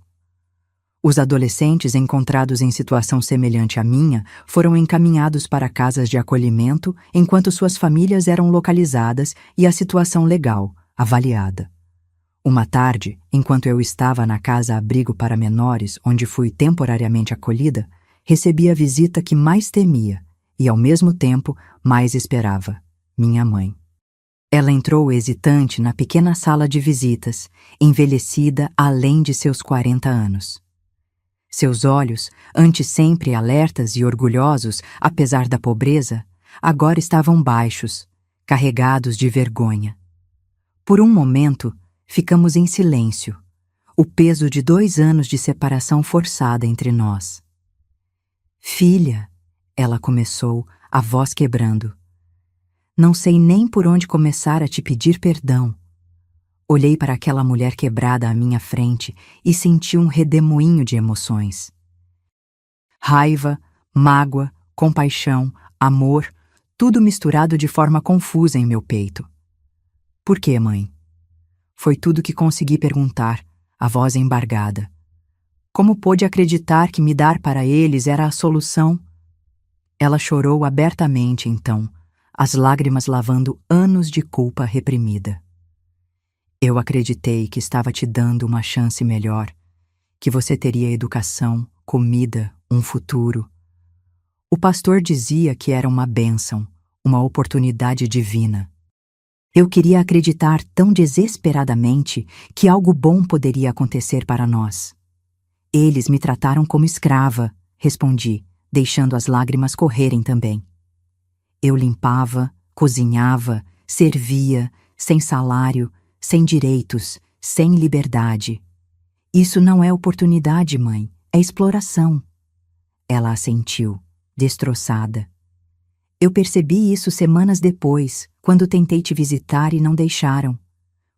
Os adolescentes encontrados em situação semelhante à minha foram encaminhados para casas de acolhimento enquanto suas famílias eram localizadas e a situação legal avaliada. Uma tarde, enquanto eu estava na casa-abrigo para menores, onde fui temporariamente acolhida, recebi a visita que mais temia e, ao mesmo tempo, mais esperava: minha mãe. Ela entrou hesitante na pequena sala de visitas, envelhecida além de seus 40 anos. Seus olhos, antes sempre alertas e orgulhosos, apesar da pobreza, agora estavam baixos, carregados de vergonha. Por um momento, ficamos em silêncio, o peso de 2 anos de separação forçada entre nós. Filha, ela começou, a voz quebrando. Não sei nem por onde começar a te pedir perdão. Olhei para aquela mulher quebrada à minha frente e senti um redemoinho de emoções. Raiva, mágoa, compaixão, amor, tudo misturado de forma confusa em meu peito. Por quê, mãe? Foi tudo que consegui perguntar, a voz embargada. Como pôde acreditar que me dar para eles era a solução? Ela chorou abertamente então, as lágrimas lavando anos de culpa reprimida. Eu acreditei que estava te dando uma chance melhor, que você teria educação, comida, um futuro. O pastor dizia que era uma bênção, uma oportunidade divina. Eu queria acreditar tão desesperadamente que algo bom poderia acontecer para nós. Eles me trataram como escrava, respondi, deixando as lágrimas correrem também. Eu limpava, cozinhava, servia, sem salário, sem direitos, sem liberdade. Isso não é oportunidade, mãe, é exploração. Ela assentiu, destroçada. Eu percebi isso semanas depois, quando tentei te visitar e não deixaram.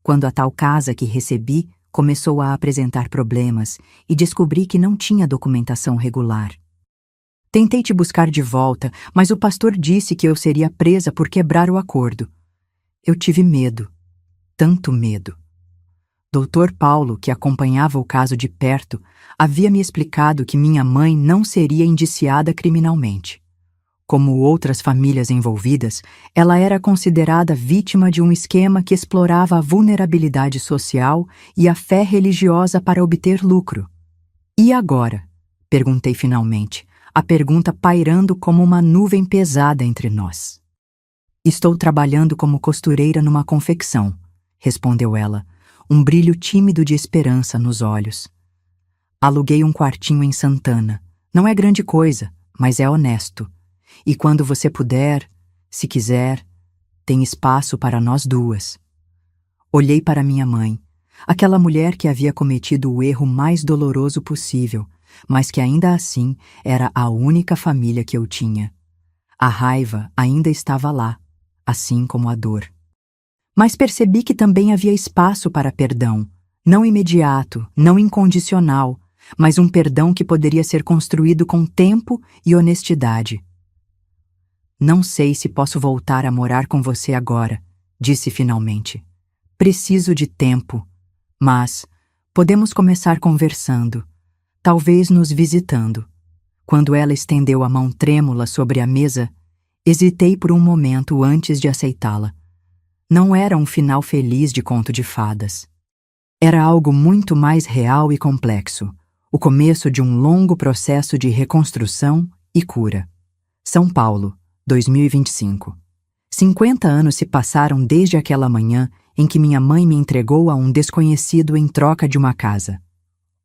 Quando a tal casa que recebi começou a apresentar problemas e descobri que não tinha documentação regular. Tentei te buscar de volta, mas o pastor disse que eu seria presa por quebrar o acordo. Eu tive medo, tanto medo. Dr. Paulo, que acompanhava o caso de perto, havia me explicado que minha mãe não seria indiciada criminalmente. Como outras famílias envolvidas, ela era considerada vítima de um esquema que explorava a vulnerabilidade social e a fé religiosa para obter lucro. E agora? Perguntei finalmente, a pergunta pairando como uma nuvem pesada entre nós. Estou trabalhando como costureira numa confecção, respondeu ela, um brilho tímido de esperança nos olhos. Aluguei um quartinho em Santana. Não é grande coisa, mas é honesto. E quando você puder, se quiser, tem espaço para nós duas. Olhei para minha mãe, aquela mulher que havia cometido o erro mais doloroso possível, mas que ainda assim era a única família que eu tinha. A raiva ainda estava lá, assim como a dor. Mas percebi que também havia espaço para perdão, não imediato, não incondicional, mas um perdão que poderia ser construído com tempo e honestidade. Não sei se posso voltar a morar com você agora, disse finalmente. Preciso de tempo, mas podemos começar conversando, talvez nos visitando. Quando ela estendeu a mão trêmula sobre a mesa, hesitei por um momento antes de aceitá-la. Não era um final feliz de conto de fadas. Era algo muito mais real e complexo, o começo de um longo processo de reconstrução e cura. São Paulo, 2025. 50 anos se passaram desde aquela manhã em que minha mãe me entregou a um desconhecido em troca de uma casa.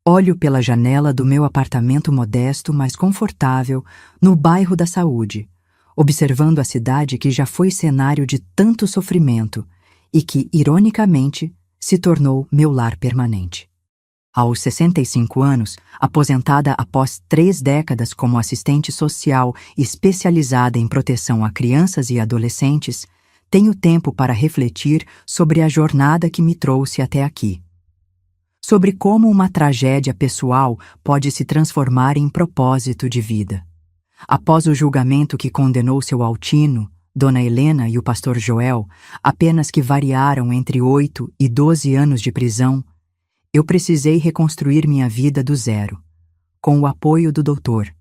Olho pela janela do meu apartamento modesto, mas confortável, no bairro da Saúde, observando a cidade que já foi cenário de tanto sofrimento e que, ironicamente, se tornou meu lar permanente. Aos 65 anos, aposentada após 3 décadas como assistente social especializada em proteção a crianças e adolescentes, tenho tempo para refletir sobre a jornada que me trouxe até aqui. Sobre como uma tragédia pessoal pode se transformar em propósito de vida. Após o julgamento que condenou seu Altino, Dona Helena e o pastor Joel, apenas que variaram entre 8 e 12 anos de prisão, eu precisei reconstruir minha vida do zero, com o apoio do doutor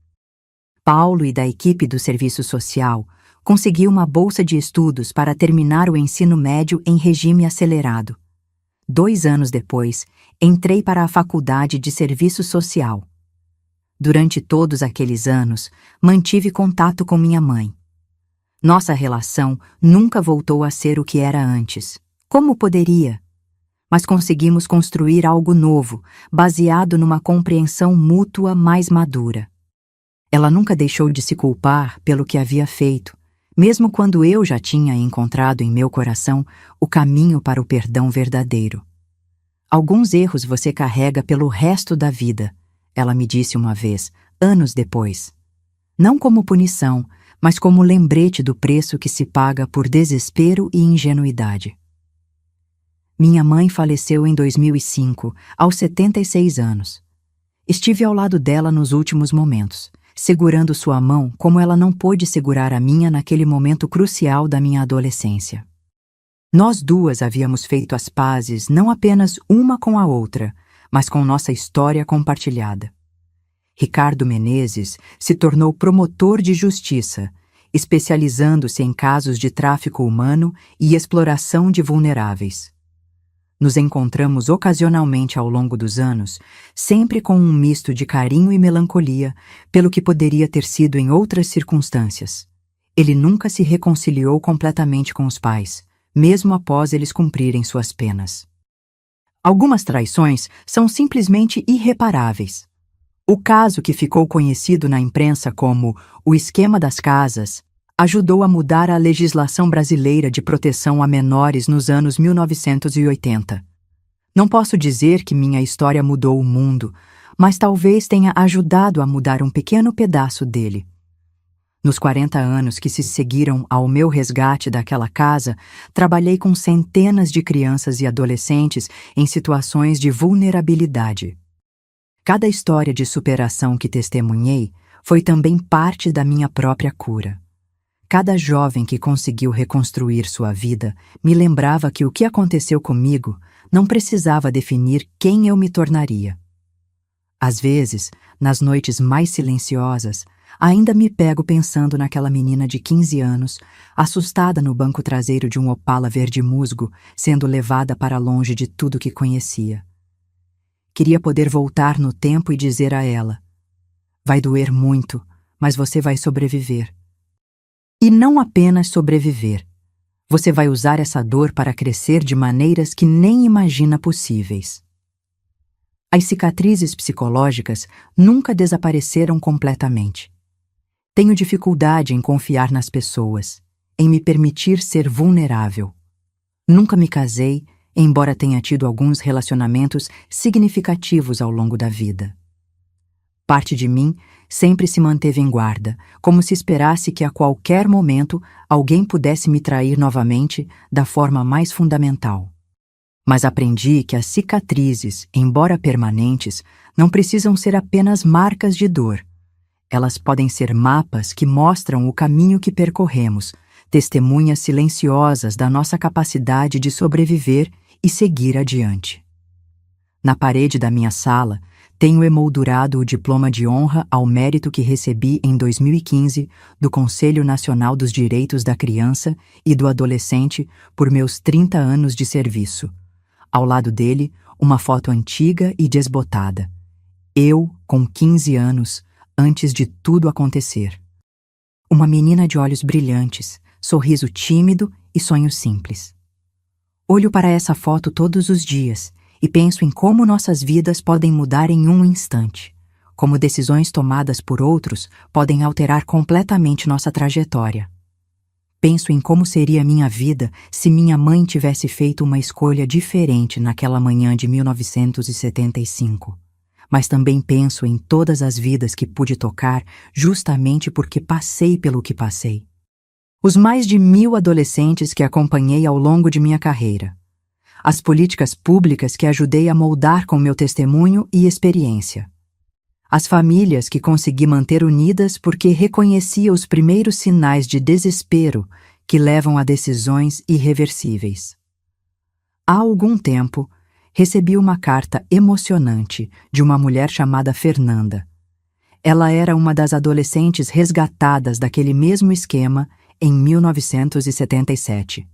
Paulo e da equipe do serviço social. Consegui uma bolsa de estudos para terminar o ensino médio em regime acelerado. 2 anos depois, entrei para a faculdade de serviço social. Durante todos aqueles anos, mantive contato com minha mãe. Nossa relação nunca voltou a ser o que era antes. Como poderia? Mas conseguimos construir algo novo, baseado numa compreensão mútua mais madura. Ela nunca deixou de se culpar pelo que havia feito, mesmo quando eu já tinha encontrado em meu coração o caminho para o perdão verdadeiro. Alguns erros você carrega pelo resto da vida, ela me disse uma vez, anos depois. Não como punição, mas como lembrete do preço que se paga por desespero e ingenuidade. Minha mãe faleceu em 2005, aos 76 anos. Estive ao lado dela nos últimos momentos, segurando sua mão como ela não pôde segurar a minha naquele momento crucial da minha adolescência. Nós duas havíamos feito as pazes não apenas uma com a outra, mas com nossa história compartilhada. Ricardo Menezes se tornou promotor de justiça, especializando-se em casos de tráfico humano e exploração de vulneráveis. Nos encontramos ocasionalmente ao longo dos anos, sempre com um misto de carinho e melancolia, pelo que poderia ter sido em outras circunstâncias. Ele nunca se reconciliou completamente com os pais, mesmo após eles cumprirem suas penas. Algumas traições são simplesmente irreparáveis. O caso que ficou conhecido na imprensa como o esquema das casas ajudou a mudar a legislação brasileira de proteção a menores nos anos 1980. Não posso dizer que minha história mudou o mundo, mas talvez tenha ajudado a mudar um pequeno pedaço dele. Nos 40 anos que se seguiram ao meu resgate daquela casa, trabalhei com centenas de crianças e adolescentes em situações de vulnerabilidade. Cada história de superação que testemunhei foi também parte da minha própria cura. Cada jovem que conseguiu reconstruir sua vida me lembrava que o que aconteceu comigo não precisava definir quem eu me tornaria. Às vezes, nas noites mais silenciosas, ainda me pego pensando naquela menina de 15 anos, assustada no banco traseiro de um Opala verde musgo, sendo levada para longe de tudo que conhecia. Queria poder voltar no tempo e dizer a ela: vai doer muito, mas você vai sobreviver. E não apenas sobreviver. Você vai usar essa dor para crescer de maneiras que nem imagina possíveis. As cicatrizes psicológicas nunca desapareceram completamente. Tenho dificuldade em confiar nas pessoas, em me permitir ser vulnerável. Nunca me casei, embora tenha tido alguns relacionamentos significativos ao longo da vida. Parte de mim sempre se manteve em guarda, como se esperasse que a qualquer momento alguém pudesse me trair novamente da forma mais fundamental. Mas aprendi que as cicatrizes, embora permanentes, não precisam ser apenas marcas de dor. Elas podem ser mapas que mostram o caminho que percorremos, testemunhas silenciosas da nossa capacidade de sobreviver e seguir adiante. Na parede da minha sala, tenho emoldurado o diploma de honra ao mérito que recebi em 2015 do Conselho Nacional dos Direitos da Criança e do Adolescente por meus 30 anos de serviço. Ao lado dele, uma foto antiga e desbotada. Eu, com 15 anos, antes de tudo acontecer. Uma menina de olhos brilhantes, sorriso tímido e sonhos simples. Olho para essa foto todos os dias e penso em como nossas vidas podem mudar em um instante, como decisões tomadas por outros podem alterar completamente nossa trajetória. Penso em como seria minha vida se minha mãe tivesse feito uma escolha diferente naquela manhã de 1975. Mas também penso em todas as vidas que pude tocar justamente porque passei pelo que passei. Os mais de 1.000 adolescentes que acompanhei ao longo de minha carreira. As políticas públicas que ajudei a moldar com meu testemunho e experiência. As famílias que consegui manter unidas porque reconhecia os primeiros sinais de desespero que levam a decisões irreversíveis. Há algum tempo, recebi uma carta emocionante de uma mulher chamada Fernanda. Ela era uma das adolescentes resgatadas daquele mesmo esquema em 1977.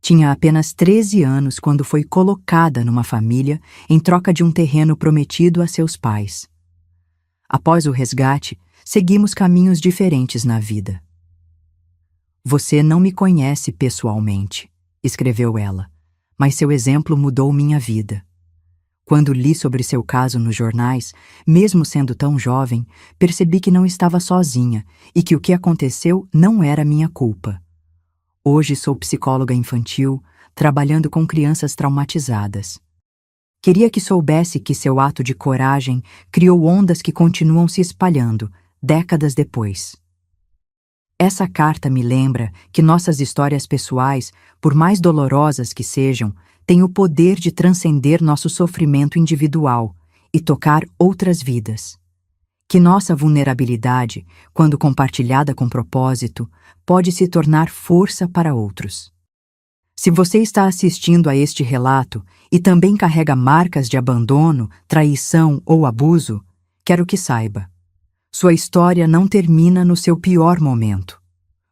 Tinha apenas 13 anos quando foi colocada numa família em troca de um terreno prometido a seus pais. Após o resgate, seguimos caminhos diferentes na vida. Você não me conhece pessoalmente, escreveu ela, mas seu exemplo mudou minha vida. Quando li sobre seu caso nos jornais, mesmo sendo tão jovem, percebi que não estava sozinha e que o que aconteceu não era minha culpa. Hoje sou psicóloga infantil, trabalhando com crianças traumatizadas. Queria que soubesse que seu ato de coragem criou ondas que continuam se espalhando, décadas depois. Essa carta me lembra que nossas histórias pessoais, por mais dolorosas que sejam, têm o poder de transcender nosso sofrimento individual e tocar outras vidas. Que nossa vulnerabilidade, quando compartilhada com propósito, pode se tornar força para outros. Se você está assistindo a este relato e também carrega marcas de abandono, traição ou abuso, quero que saiba: sua história não termina no seu pior momento.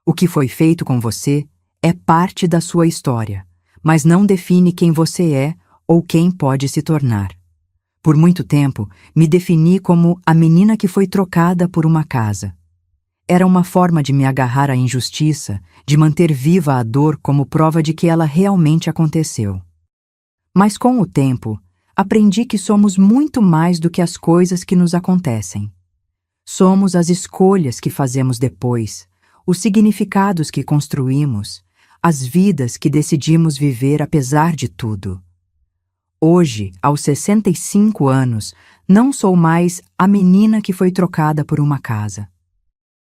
O que foi feito com você é parte da sua história, mas não define quem você é ou quem pode se tornar. Por muito tempo, me defini como a menina que foi trocada por uma casa. Era uma forma de me agarrar à injustiça, de manter viva a dor como prova de que ela realmente aconteceu. Mas com o tempo, aprendi que somos muito mais do que as coisas que nos acontecem. Somos as escolhas que fazemos depois, os significados que construímos, as vidas que decidimos viver apesar de tudo. Hoje, aos 65 anos, não sou mais a menina que foi trocada por uma casa.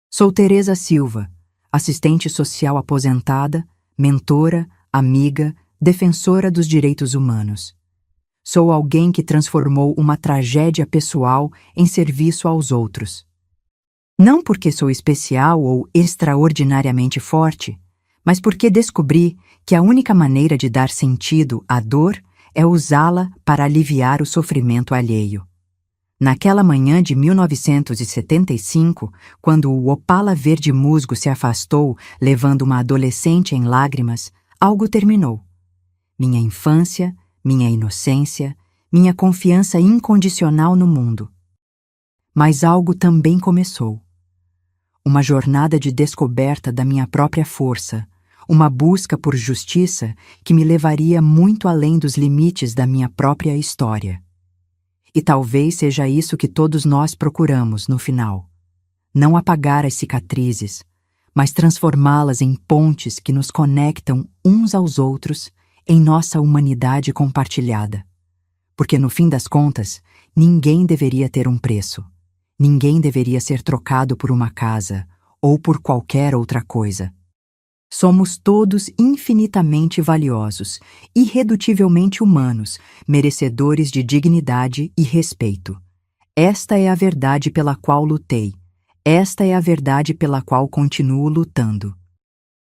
Sou Teresa Silva, assistente social aposentada, mentora, amiga, defensora dos direitos humanos. Sou alguém que transformou uma tragédia pessoal em serviço aos outros. Não porque sou especial ou extraordinariamente forte, mas porque descobri que a única maneira de dar sentido à dor é usá-la para aliviar o sofrimento alheio. Naquela manhã de 1975, quando o Opala verde musgo se afastou, levando uma adolescente em lágrimas, algo terminou. Minha infância, minha inocência, minha confiança incondicional no mundo. Mas algo também começou. Uma jornada de descoberta da minha própria força, uma busca por justiça que me levaria muito além dos limites da minha própria história. E talvez seja isso que todos nós procuramos no final. Não apagar as cicatrizes, mas transformá-las em pontes que nos conectam uns aos outros em nossa humanidade compartilhada. Porque no fim das contas, ninguém deveria ter um preço. Ninguém deveria ser trocado por uma casa ou por qualquer outra coisa. Somos todos infinitamente valiosos, irredutivelmente humanos, merecedores de dignidade e respeito. Esta é a verdade pela qual lutei. Esta é a verdade pela qual continuo lutando.